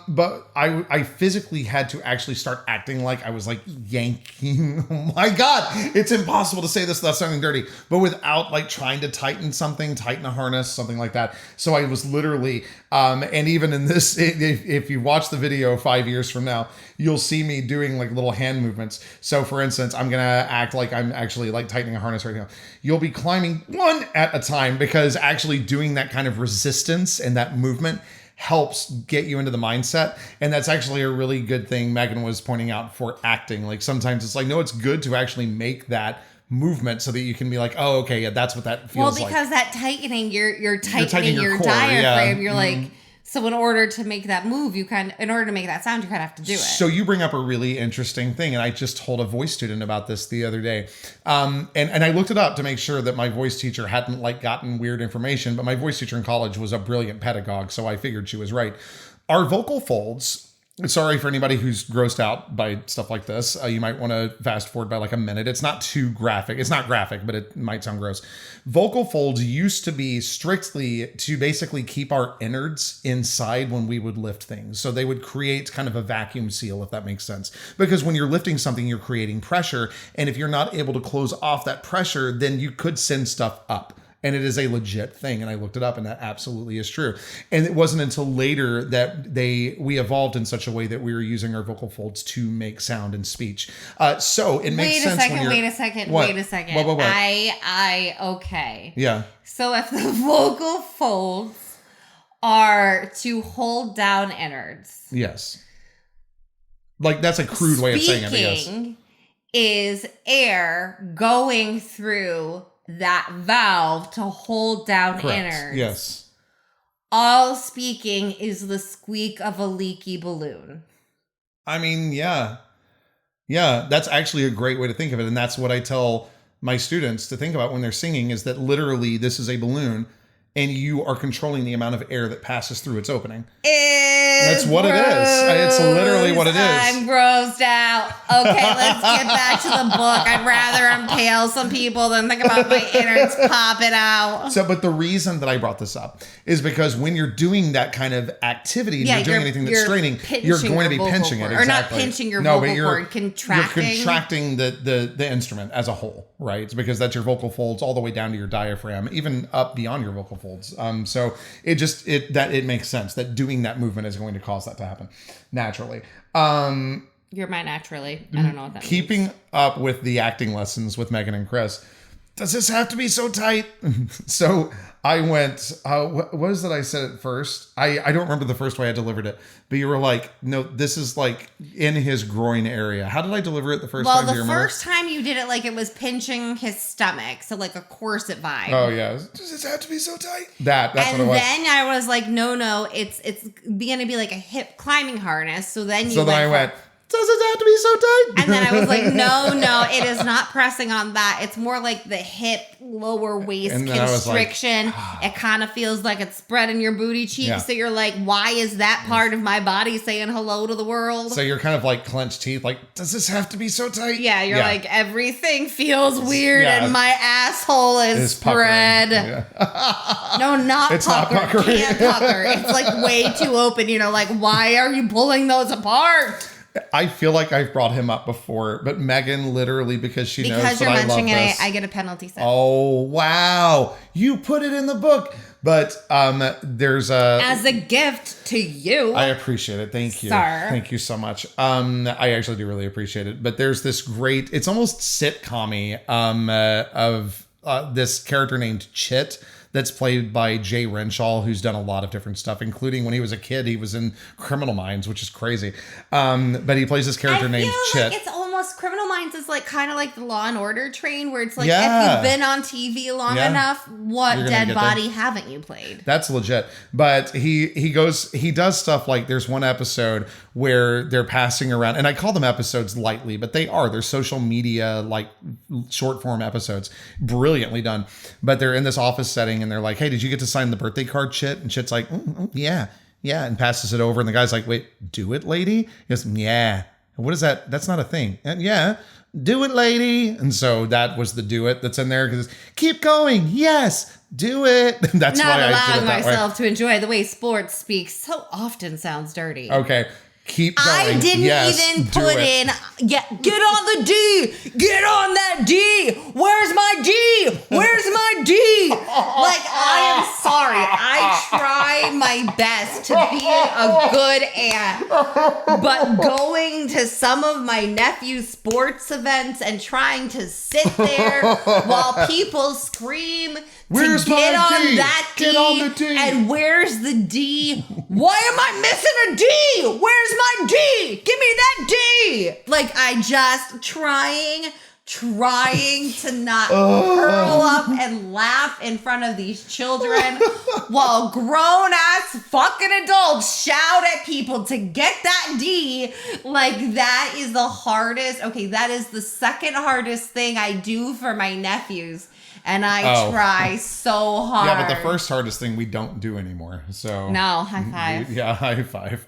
But I physically had to actually start acting like I was like yanking. Oh my God, it's impossible to say this without sounding dirty, but without like trying to tighten a harness, something like that. So I was literally, and even in this, if you watch the video 5 years from now, you'll see me doing like little hand movements. So for instance, I'm going to act like I'm actually like tightening a harness right now. You'll be climbing one at a time because actually doing that kind of resistance and that movement helps get you into the mindset. And that's actually a really good thing Megan was pointing out for acting. Like sometimes it's like, no, it's good to actually make that movement so that you can be like, oh, okay, yeah, that's what that feels like. Well, because that tightening, you're tightening your core, diaphragm. yeah. You're like, so in order to make that move, in order to make that sound, you kind of have to do it. So you bring up a really interesting thing, and I just told a voice student about this the other day, and I looked it up to make sure that my voice teacher hadn't like gotten weird information. But my voice teacher in college was a brilliant pedagogue, so I figured she was right. Our vocal folds. Sorry for anybody who's grossed out by stuff like this. You might want to fast forward by like a minute. It's not too graphic. It's not graphic, but it might sound gross. Vocal folds used to be strictly to basically keep our innards inside when we would lift things. So they would create kind of a vacuum seal, if that makes sense. Because when you're lifting something, you're creating pressure. And if you're not able to close off that pressure, then you could send stuff up. And it is a legit thing. And I looked it up and that absolutely is true. And it wasn't until later that we evolved in such a way that we were using our vocal folds to make sound and speech. So it makes sense. Wait a second. What? Okay. Yeah. So if the vocal folds are to hold down innards. Yes. Like that's a crude way of saying it, I guess. Speaking is air going through that valve to hold down Correct. innards. Yes. All speaking is the squeak of a leaky balloon. I mean, yeah. Yeah, that's actually a great way to think of it. And that's what I tell my students to think about when they're singing is that literally this is a balloon and you are controlling the amount of air that passes through its opening. That's what it is. It's literally what it is. I'm grossed out. Okay, let's get back to the book. I'd rather impale some people than think about my innards popping out. So, but the reason that I brought this up is because when you're doing that kind of activity and you're doing anything that's straining, you're going to be pinching it. Exactly. Or not pinching your vocal cord, contracting. You're contracting the instrument as a whole, right? It's because that's your vocal folds all the way down to your diaphragm, even up beyond your vocal folds. So it makes sense that doing that movement is going to cause that to happen naturally. You're my naturally. I don't know what that Keeping up with the acting lessons with Megan and Chris. Does this have to be so tight? So I went, what was it I said at first? I don't remember the first way I delivered it, but you were like, no, this is like in his groin area. How did I deliver it the first time? Well, the first time you did it like it was pinching his stomach. So like a corset vibe. Oh yeah. Does this have to be so tight? That's what it was. And then I was like, no, it's going to be like a hip climbing harness. So then I went, does it have to be so tight? And then I was like, no, it is not pressing on that. It's more like the hip, lower waist constriction. Like, it kind of feels like it's spreading your booty cheeks. Yeah. So you're like, why is that part of my body saying hello to the world? So you're kind of like clenched teeth. Like, does this have to be so tight? Yeah, you're like, everything feels weird and my asshole is spread. Yeah. No, it's pucker. Not pucker. Can't pucker. It's like way too open. You know, like, why are you pulling those apart? I feel like I've brought him up before, but Megan literally, because knows that I love this. Because you're mentioning it, I get a penalty set. Oh, wow. You put it in the book. But there's as a gift to you. I appreciate it. Thank you. Sir. Thank you so much. I actually do really appreciate it. But there's this great, it's almost sitcom-y of this character named Chit. That's played by Jay Renshaw, who's done a lot of different stuff, including when he was a kid, he was in Criminal Minds, which is crazy. But he plays this character named Chit. Like it's almost Criminal Minds is like kind of like the Law and Order train, where it's like if you've been on TV long enough, what dead body haven't you played? That's legit. But he does stuff like there's one episode where they're passing around, and I call them episodes lightly, but they're social media like short form episodes, brilliantly done. But they're in this office setting. And they're like, hey, did you get to sign the birthday card, Chit? And Chit's like, yeah, and passes it over. And the guy's like, wait, do it, lady? He goes, yeah. What is that? That's not a thing. And yeah, do it, lady. And so that was the do it that's in there because keep going. Yes, do it. That's not why I did it allowing that myself to enjoy the way sports speaks so often sounds dirty. Okay. Keep going. I didn't even put in. Yeah, get on the D. Get on that D. Where's my D? Where's my D? Like, I am sorry. I try my best to be a good aunt. But going to some of my nephew's sports events and trying to sit there while people scream Where's to get my on D? that D, Get on the D. and where's the D? Why am I missing a D? Where's my D? Give me that D. Like, I just trying to not curl up and laugh in front of these children while grown-ass fucking adults shout at people to get that D. Like, that is the hardest. Okay, that is the second hardest thing I do for my nephews. And I try so hard. Yeah, but the first hardest thing we don't do anymore. So no, high five. Yeah, high five.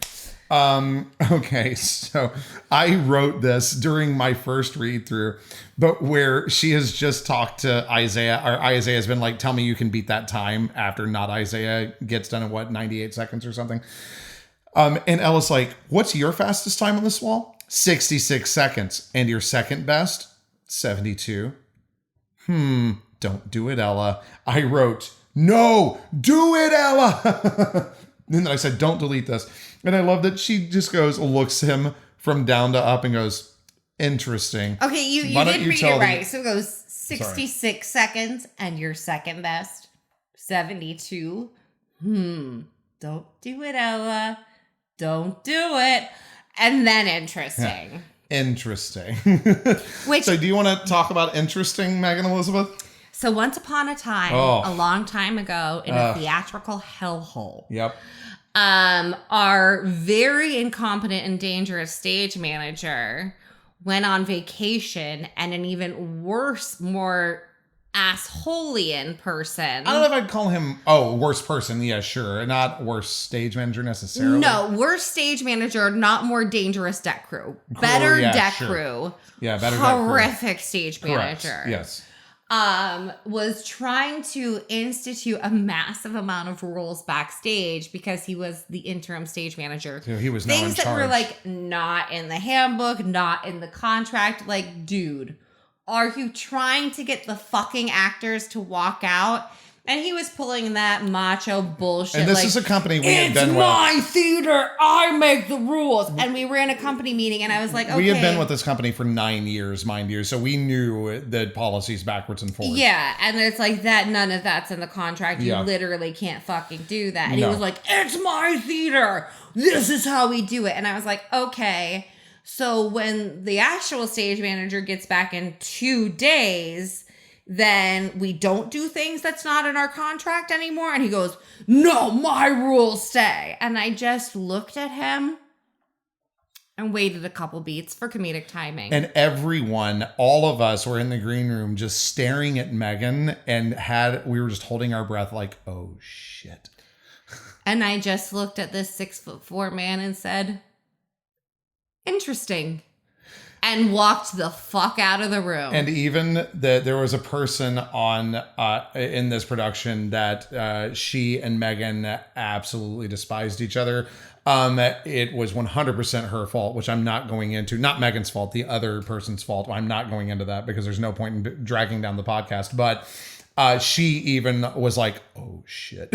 Okay, so I wrote this during my first read through, but where she has just talked to Isaiah, or Isaiah has been like, tell me you can beat that time after not Isaiah gets done in 98 seconds or something. And Ella's like, what's your fastest time on this wall? 66 seconds. And your second best? 72. Don't do it, Ella. I wrote, no, do it, Ella. And then I said, don't delete this. And I love that she just looks him from down to up and goes, interesting. Okay, you did read it right. So it goes 66 seconds and your second best, 72. Don't do it, Ella. Don't do it. And then interesting. Yeah. Interesting. Which, so do you want to talk about interesting, Megan Elizabeth? So once upon a time, a long time ago, in a theatrical hellhole. Yep. Our very incompetent and dangerous stage manager went on vacation, and an even worse, more assholeian person. I don't know if I'd call him, worst person. Yeah, sure. Not worst stage manager necessarily. No, worst stage manager, not more dangerous deck crew. Better deck crew. Yeah, better horrific stage manager. Correct. Yes. Was trying to institute a massive amount of rules backstage because he was the interim stage manager. So he was now in charge. Things that were like not in the handbook, not in the contract. Like, dude, are you trying to get the fucking actors to walk out? And he was pulling that macho bullshit. And this is a company we had been with. It's my theater. I make the rules. And we were in a company meeting, and I was like, okay. We had been with this company for 9 years, mind you. So we knew the policies backwards and forwards. Yeah. And it's like that. None of that's in the contract. You literally can't fucking do that. And he was like, it's my theater. This is how we do it. And I was like, okay. So when the actual stage manager gets back in 2 days, then we don't do things that's not in our contract anymore. And he goes, no, my rules stay. And I just looked at him and waited a couple beats for comedic timing. And everyone, all of us were in the green room just staring at Megan, and we were just holding our breath like, oh shit. And I just looked at this 6'4" man and said, interesting. And walked the fuck out of the room. And even there was a person on in this production that she and Megan absolutely despised each other. It was 100% her fault, which I'm not going into. Not Megan's fault, the other person's fault. I'm not going into that because there's no point in dragging down the podcast. But she even was like, oh shit.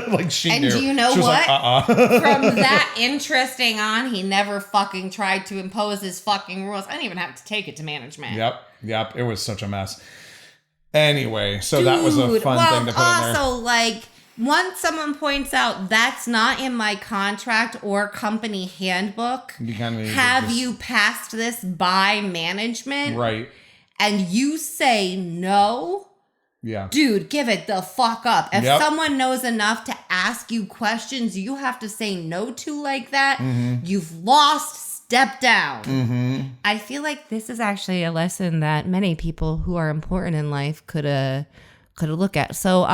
Like she knew. And do you know she what? Like, From that interesting on, he never fucking tried to impose his fucking rules. I didn't even have to take it to management. Yep. It was such a mess. Anyway, so that was a fun thing to put in there. Also, like, once someone points out that's not in my contract or company handbook, you passed this by management? Right. And you say no? Yeah. Dude, give it the fuck up. If someone knows enough to ask you questions you have to say no to like that, you've lost, step down. I feel like this is actually a lesson that many people who are important in life could look at. So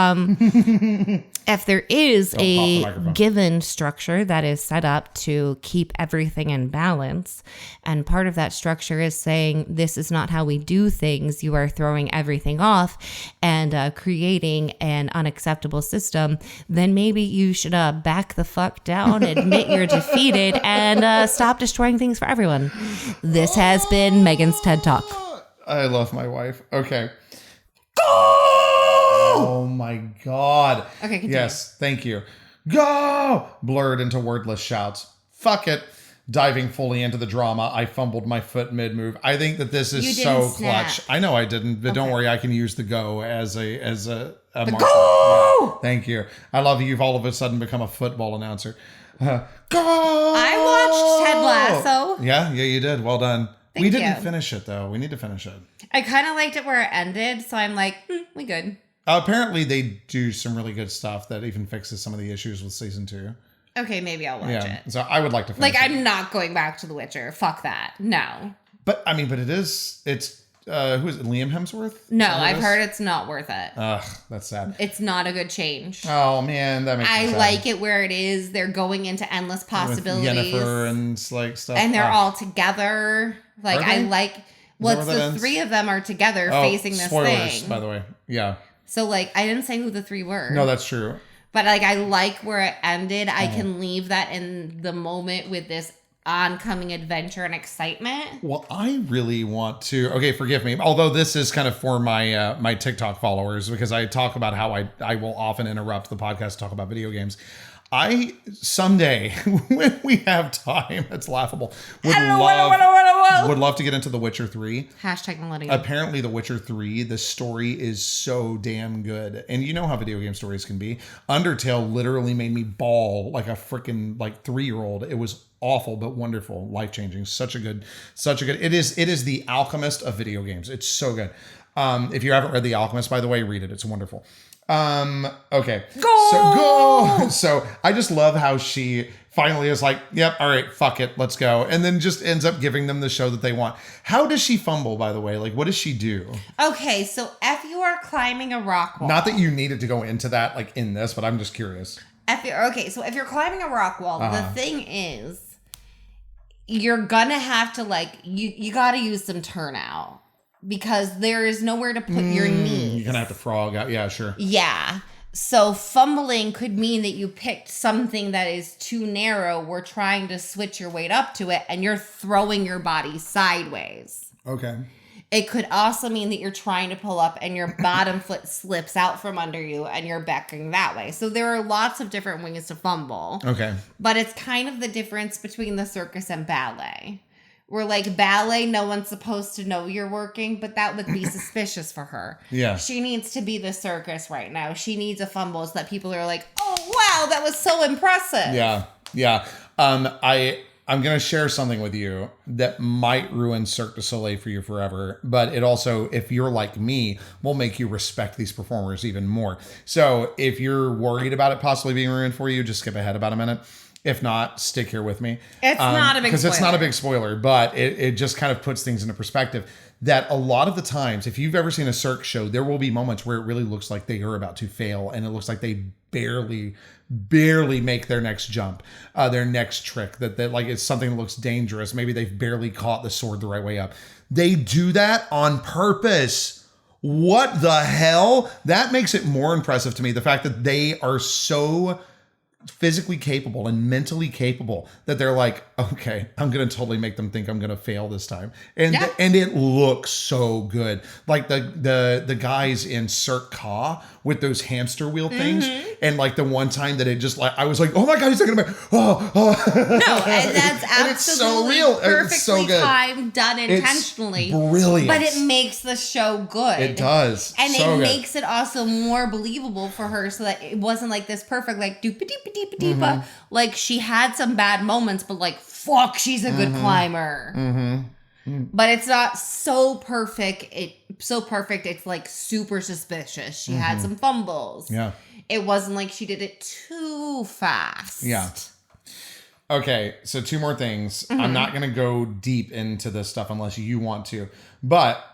if there is a given structure that is set up to keep everything in balance, and part of that structure is saying this is not how we do things, you are throwing everything off and creating an unacceptable system, then maybe you should back the fuck down, admit you're defeated, and stop destroying things for everyone. This has been Megan's TED Talk. I love my wife. Okay. Oh my God. Okay, continue. Yes, thank you. Go! Blurred into wordless shouts. Fuck it. Diving fully into the drama, I fumbled my foot mid-move. I think that this is so clutch. I know I didn't, but don't worry, I can use the go as a marker. Go! Yeah, thank you. I love you've all of a sudden become a football announcer. Go! I watched Ted Lasso. Yeah, you did. Well done. Thank we didn't you. finish it though. We need to finish it. I kind of liked it where it ended, so I'm like, we good. Apparently, they do some really good stuff that even fixes some of the issues with season 2. Okay, maybe I'll watch it. So I would like to finish Like, it. I'm not going back to The Witcher. Fuck that. No. But it's who is it? Liam Hemsworth? No, I've heard it's not worth it. Ugh, that's sad. It's not a good change. Oh man, that makes me I sad. like it where it is. They're going into endless possibilities. With Yennefer and like stuff. And they're all together. Like, Are they? I like... Well, it's the 3 of them are together facing this spoilers, thing. by the way. Yeah. So, like, I didn't say who the 3 were. No, that's true. But, like, I like where it ended. I can leave that in the moment with this oncoming adventure and excitement. Well, I really want to. Okay, forgive me. Although this is kind of for my my TikTok followers, because I talk about how I will often interrupt the podcast to talk about video games. I someday, when we have time, it's laughable. Would love to get into The Witcher 3. Hashtag millennial. Apparently, The Witcher 3, the story is so damn good. And you know how video game stories can be. Undertale literally made me bawl like a freaking 3-year-old. It was awful, but wonderful, life-changing. Such a good. It is the Alchemist of video games. It's so good. If you haven't read The Alchemist, by the way, read it. It's wonderful. Okay. Go! So I just love how she finally is like, yep, all right, fuck it, let's go. And then just ends up giving them the show that they want. How does she fumble, by the way? Like, what does she do? Okay, so if you are climbing a rock wall. Not that you needed to go into that, like, in this, but I'm just curious. So if you're climbing a rock wall, the thing is, you're gonna have to, like, you gotta use some turnout. Because there is nowhere to put your knees. You're gonna have to frog out. Yeah, sure. Yeah. So fumbling could mean that you picked something that is too narrow. We're trying to switch your weight up to it, and you're throwing your body sideways. Okay. It could also mean that you're trying to pull up and your bottom foot slips out from under you and you're backing that way. So there are lots of different ways to fumble. Okay. But it's kind of the difference between the circus and ballet. Where, like, ballet, no one's supposed to know you're working, but that would be suspicious for her. Yeah. She needs to be the circus right now. She needs a fumble so that people are like, oh, wow, that was so impressive. Yeah. Yeah. I'm going to share something with you that might ruin Cirque du Soleil for you forever, but it also, if you're like me, will make you respect these performers even more. So if you're worried about it possibly being ruined for you, just skip ahead about a minute. If not, stick here with me. It's not a big spoiler. Because it's not a big spoiler, but it just kind of puts things into perspective. That a lot of the times, if you've ever seen a Cirque show, there will be moments where it really looks like they are about to fail, and it looks like they barely make their next jump, their next trick. That like it's something that looks dangerous. Maybe they've barely caught the sword the right way up. They do that on purpose. What the hell? That makes it more impressive to me. The fact that they are so physically capable and mentally capable that they're like, okay, I'm gonna totally make them think I'm gonna fail this time, and and it looks so good. Like the guys in Cirque Ka with those hamster wheel things, and like the one time that it just like I was like, oh my god, he's talking about No, and that's absolutely and it's so real, perfectly it's so good, timed, done intentionally, it's brilliant. But it makes the show good. It does, and so it good. Makes it also more believable for her, so that it wasn't like this perfect like doop-a-deep-a-deep-a-deep-a. Like she had some bad moments, but like fuck, she's a good climber. But it's not so perfect. It's like super suspicious. She had some fumbles. Yeah. It wasn't like she did it too fast. Yeah. Okay, so 2 more things. I'm not going to go deep into this stuff unless you want to. But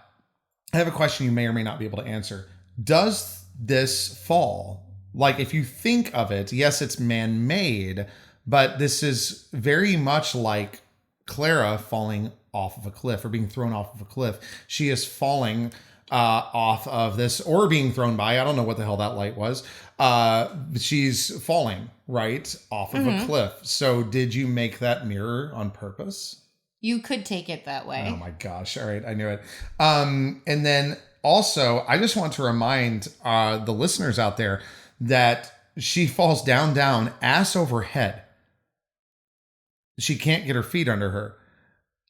I have a question you may or may not be able to answer. Does this fall? Like, if you think of it, yes, it's man-made, but this is very much like Clara falling off of a cliff or being thrown off of a cliff. She is falling off of this or being thrown by. I don't know what the hell that light was. She's falling right off of a cliff. So did you make that mirror on purpose? You could take it that way. Oh my gosh. All right. I knew it. And then also, I just want to remind the listeners out there that she falls down, ass over head. She can't get her feet under her.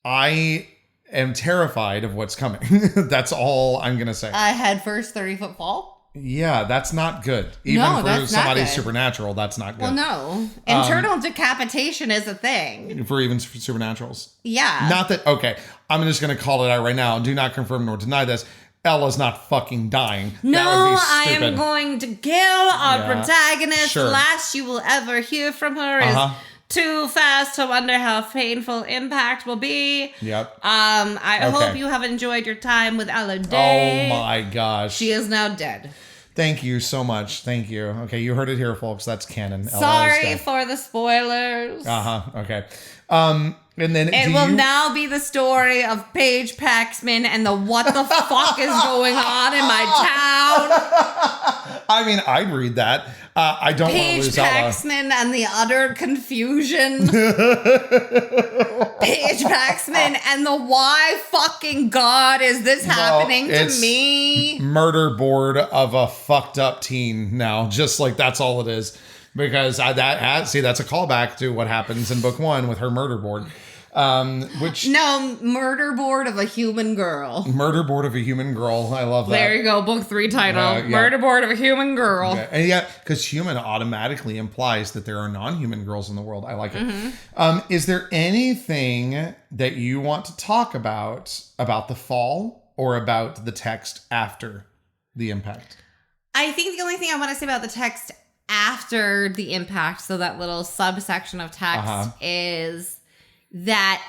I am terrified of what's coming. That's all I'm going to say. A head first 30-foot fall? Yeah, that's not good. Even No, for that's not somebody good. supernatural, that's not good. Well, no. Internal decapitation is a thing. For even supernaturals. Yeah. Not that, okay, I'm just going to call it out right now. Do not confirm nor deny this. Ella's not fucking dying. No, That would be I stupid. am going to kill our protagonist. Sure. The last you will ever hear from her is too fast to wonder how painful impact will be. Yep. I hope you have enjoyed your time with Laureldale. Oh my gosh. She is now dead. Thank you so much. Thank you. Okay, you heard it here, folks. That's canon. Ella is Sorry dead. for the spoilers. Okay. And then It will now be the story of Paige Paxman and the what the fuck is going on in my town. I mean, I'd read that. I don't want to Paige lose Ella. Paxman and the utter confusion. Paige Paxman and the why fucking God is this happening to it's me? Murder board of a fucked up teen now. Just like that's all it is. Because that's a callback to what happens in book 1 with her murder board. No, murder board of a human girl. Murder board of a human girl. I love that. There you go, book 3 title. Yeah. Murder board of a human girl. Yeah. And yeah, because human automatically implies that there are non-human girls in the world. I like it. Is there anything that you want to talk about the fall or about the text after the impact? I think the only thing I want to say about the text after the impact, so that little subsection of text, is that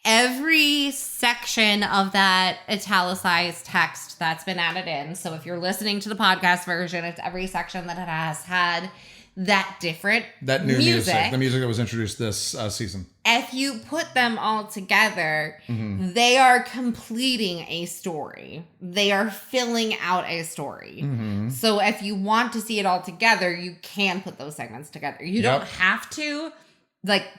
every section of that italicized text that's been added in, so if you're listening to the podcast version, it's every section that it has had that different that new music, the music that was introduced this season. If you put them all together, they are completing a story. They are filling out a story. So if you want to see it all together, you can put those segments together. You don't have to.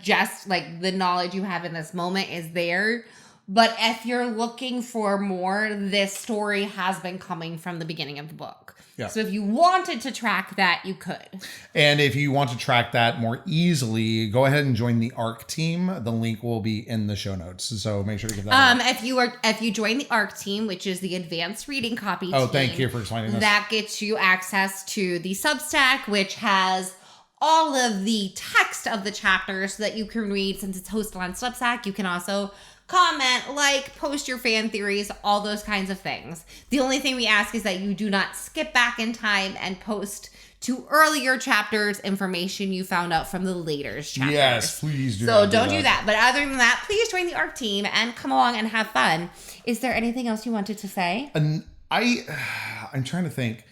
Just the knowledge you have in this moment is there. But if you're looking for more, this story has been coming from the beginning of the book. Yeah. So if you wanted to track that, you could. And if you want to track that more easily, go ahead and join the ARC team. The link will be in the show notes. So make sure to give that if you join the ARC team, which is the advanced reading copy team. Oh, thank you for explaining this. That gets you access to the Substack, which has all of the text of the chapters so that you can read. Since it's hosted on Substack, you can also comment, post your fan theories, all those kinds of things. The only thing we ask is that you do not skip back in time and post to earlier chapters information you found out from the later chapters. Yes, please do. So don't do that. But other than that, please join the ARC team and come along and have fun. Is there anything else you wanted to say? I'm trying to think.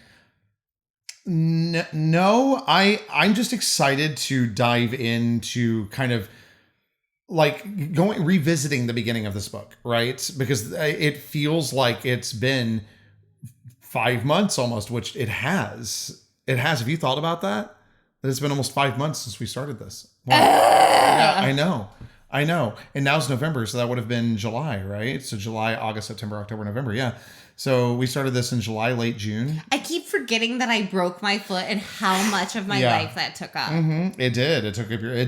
No, I'm just excited to dive into kind of revisiting the beginning of this book, right? Because it feels like it's been 5 months almost, which it has. It has. Have you thought about that? That it's been almost 5 months since we started this. Wow. Yeah, I know. And now it's November, so that would have been July, right? So July, August, September, October, November. Yeah. So we started this in July, late June. I keep forgetting that I broke my foot and how much of my life that took up. It did.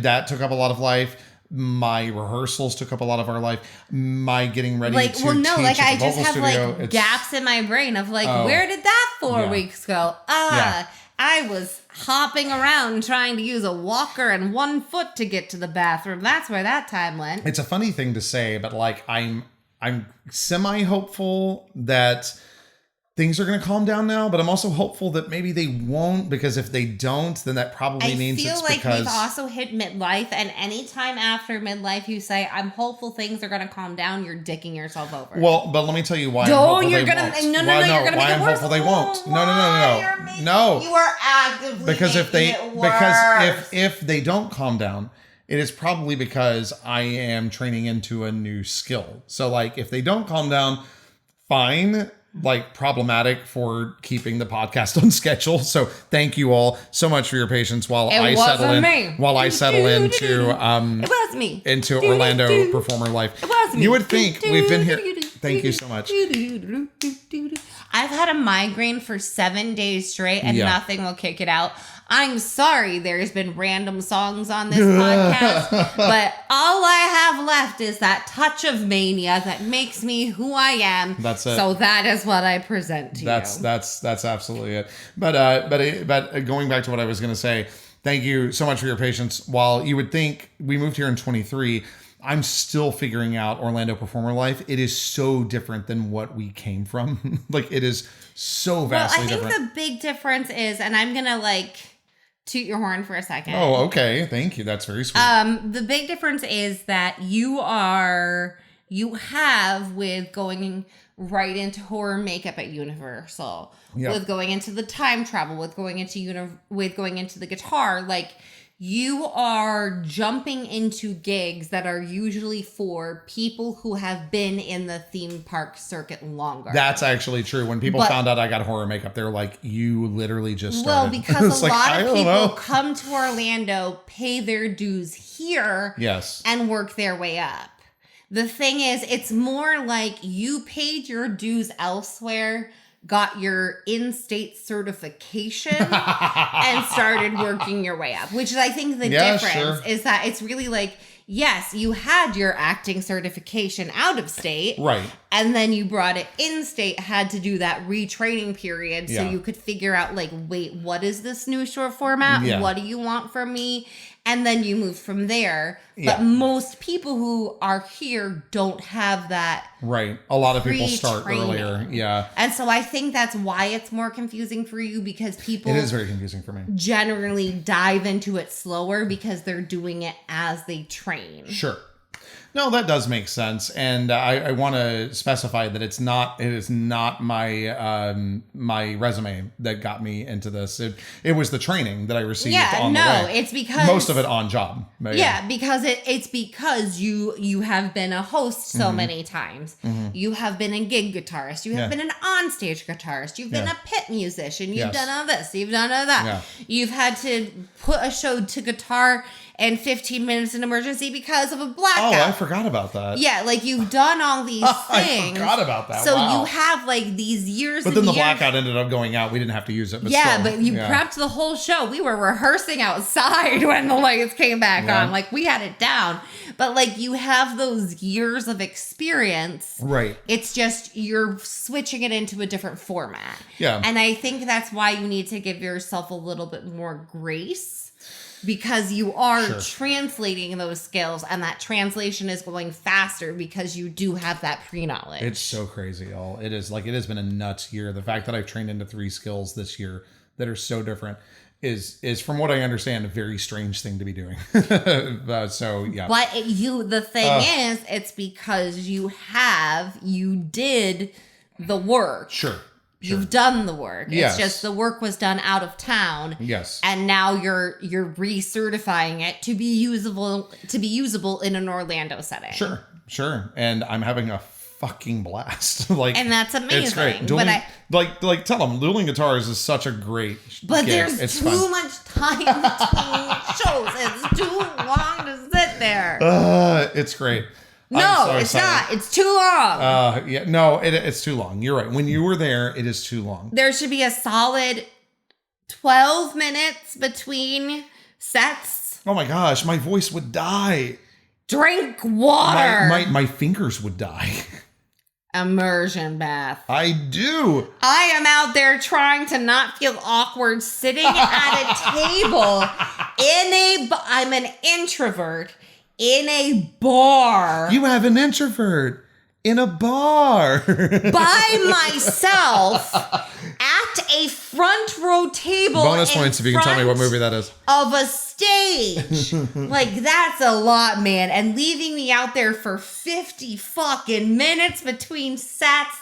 That took up a lot of life. My rehearsals took up a lot of our life. My getting ready to teach I just have studio, gaps in my brain of where did that 4 weeks go? I was hopping around trying to use a walker and 1 foot to get to the bathroom. That's where that time went. It's a funny thing to say, but I'm semi-hopeful that things are going to calm down now, but I'm also hopeful that maybe they won't, because if they don't, then that probably means it's because... I feel like we've also hit midlife, and anytime after midlife you say, I'm hopeful things are going to calm down, you're dicking yourself over. Well, but let me tell you why I'm hopeful they won't. No, you're going to make it worse. They won't. No. You are actively because if they don't calm down, it is probably because I am training into a new skill. So if they don't calm down, fine. Problematic for keeping the podcast on schedule. So thank you all so much for your patience while I settle into Orlando performer life. It was me. You would think we've been here. Thank you so much. I've had a migraine for 7 days straight and nothing will kick it out. I'm sorry there's been random songs on this podcast, but all I have left is that touch of mania that makes me who I am. That's it. So that is what I present to you. That's absolutely it. But going back to what I was going to say, thank you so much for your patience. While you would think we moved here in 23, I'm still figuring out Orlando performer life. It is so different than what we came from. Like, it is so vastly different. I think the big difference is, and I'm going to toot your horn for a second. Oh, okay. Thank you. That's very sweet. The big difference is that you have with going right into horror makeup at Universal, with going into the time travel, with going into the guitar, you are jumping into gigs that are usually for people who have been in the theme park circuit longer. That's actually true. When people found out I got horror makeup, they were like, you literally just started. Well, because a lot of people come to Orlando, pay their dues here, and work their way up. The thing is, it's more like you paid your dues elsewhere, got your in-state certification, and started working your way up. Which is, I think, the difference is that it's really yes, you had your acting certification out of state. Right. And then you brought it in state, had to do that retraining period so you could figure out, wait, what is this new short format? Yeah. What do you want from me? And then you move from there. But most people who are here don't have that. Right. A lot of people start earlier. Yeah. And so I think that's why it's more confusing for you, because people. It is very confusing for me. Generally dive into it slower because they're doing it as they train. Sure. No, that does make sense, and I want to specify that it is not my my resume that got me into this. It was the training that I received on the way. It's because most of it on job. Because it's because you have been a host so many times. You have been a gig guitarist. You have been an onstage guitarist. You've been a pit musician. You've done all this. You've done all that. Yeah. You've had to put a show to guitar in 15 minutes in emergency because of a blackout. Oh, I forgot about that. Yeah, you've done all these things. I forgot about that. So you have these years. But then the blackout ended up going out. We didn't have to use it. But but you prepped the whole show. We were rehearsing outside when the lights came back on. We had it down. But you have those years of experience. Right. It's just you're switching it into a different format. Yeah. And I think that's why you need to give yourself a little bit more grace. Because you are translating those skills, and that translation is going faster because you do have that pre-knowledge. It's so crazy, y'all. It is it has been a nuts year. The fact that I've trained into 3 skills this year that are so different is from what I understand, a very strange thing to be doing. So yeah. But the thing is, it's because you did the work. Sure. You've done the work. It's just the work was done out of town. Yes. And now you're recertifying it to be usable in an Orlando setting. Sure. And I'm having a fucking blast. And that's amazing. It's great. Dueling, tell them dueling guitars is such a great But gift. There's too much time between shows. It's too long to sit there. It's great. No, it's not. It's too long. It's too long. You're right. When you were there, it is too long. There should be a solid 12 minutes between sets. Oh my gosh, my voice would die. Drink water. My fingers would die. Immersion bath. I do. I am out there trying to not feel awkward sitting at a table I'm an introvert. In a bar. You have an introvert in a bar. By myself at a front row table. Bonus points if you can tell me what movie that is. Of a stage. That's a lot, man. And leaving me out there for 50 fucking minutes between sets.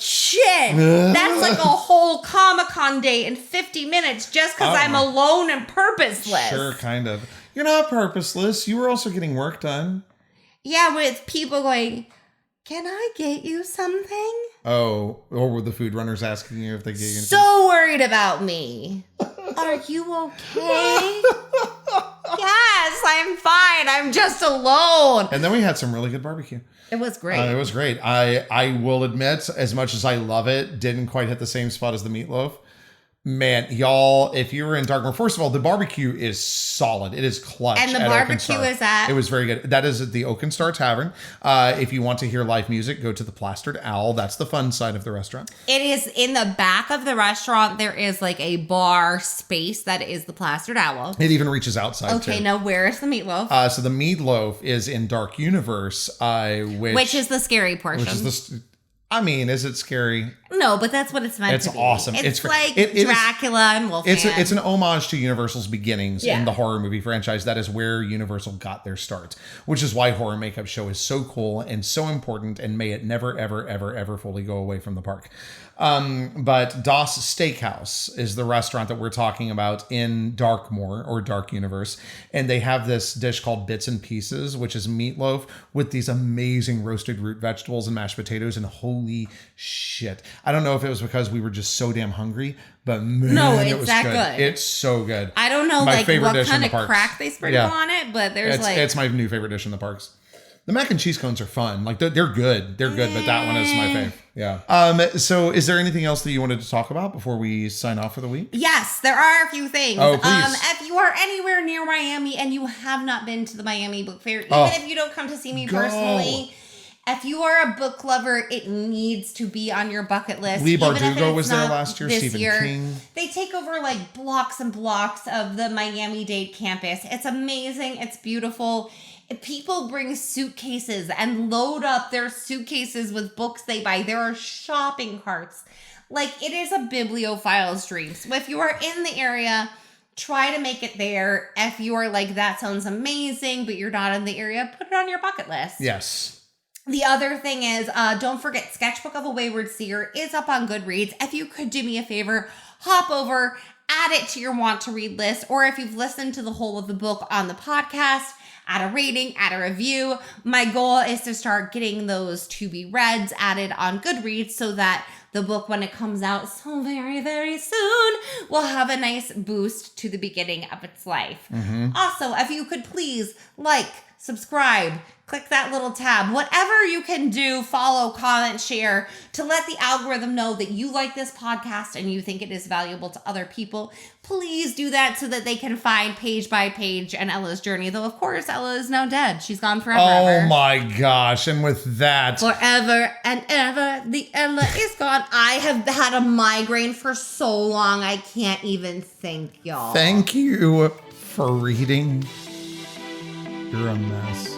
Shit. That's a whole Comic-Con day in 50 minutes just because I'm alone and purposeless. Sure, kind of. You're not purposeless. You were also getting work done. Yeah, with people going, can I get you something? Oh, or were the food runners asking you if they get you anything? So worried about me. Are you okay? Yes, I'm fine. I'm just alone. And then we had some really good barbecue. It was great. It was great. I will admit, as much as I love it, didn't quite hit the same spot as the meatloaf. Man, y'all, if you were in Dartmoor, first of all, the barbecue is solid. It is clutch. And the at barbecue Oakenstar. is at? It was very good. That is at the Oakenstar Tavern. If you want to hear live music, go to the Plastered Owl. That's the fun side of the restaurant. It is in the back of the restaurant. There is like a bar space that is the Plastered Owl. It even reaches outside, Okay, too. now where is the meatloaf? So the meatloaf is in Dark Universe, which is the scary portion. Which is is it scary? No, but that's what it's meant to be. It's awesome. It's great. like It is- Dracula and Wolfman. It's an homage to Universal's beginnings Yeah. in the horror movie franchise. That is where Universal got their start, which is why Horror Makeup Show is so cool and so important, and may it never, ever, ever, ever fully go away from the park. But Das Steakhouse is the restaurant that we're talking about in Darkmoor or Dark Universe. And they have this dish called Bits and Pieces, which is meatloaf with these amazing roasted root vegetables and mashed potatoes. And holy shit. I don't know if it was because we were just so damn hungry, but man, it was that good. It's so good. I don't know My favorite what dish in kind the of parks. crack they sprinkle on it, but there's it's my new favorite dish in the parks. The mac and cheese cones are fun. Like they're good. They're good, but that one is my fave. Yeah. So is there anything else that you wanted to talk about before we sign off for the week? Yes, there are a few things. Oh, please. If you are anywhere near Miami and you have not been to the Miami Book Fair, even if you don't come to see me personally, if you are a book lover, it needs to be on your bucket list. Lee Even if Bardugo it's was there not last year. this Stephen year. King. They take over like blocks and blocks of the Miami-Dade campus. It's amazing. It's beautiful. People bring suitcases and load up their suitcases with books they buy. There are shopping carts. Like, it is a bibliophile's dream. So if you are in the area, try to make it there. If you are like, that sounds amazing, but you're not in the area, put it on your bucket list. Yes. The other thing is, don't forget, Sketchbook of a Wayward Seer is up on Goodreads. If you could do me a favor, hop over, add it to your want to read list, or if you've listened to the whole of the book on the podcast, add a rating, add a review. My goal is to start getting those to be reads added on Goodreads so that the book, when it comes out so very, very soon, will have a nice boost to the beginning of its life. Also, if you could please subscribe, click that little tab, whatever you can do, follow, comment, share, to let the algorithm know that you like this podcast and you think it is valuable to other people. Please do that so that they can find Page by Page and Ella's journey. Though, of course, Ella is now dead. She's gone forever. Oh my gosh. And with that, forever and ever, the Ella is gone. I have had a migraine for so long, I can't even think, y'all. thank you for reading. You're a mess.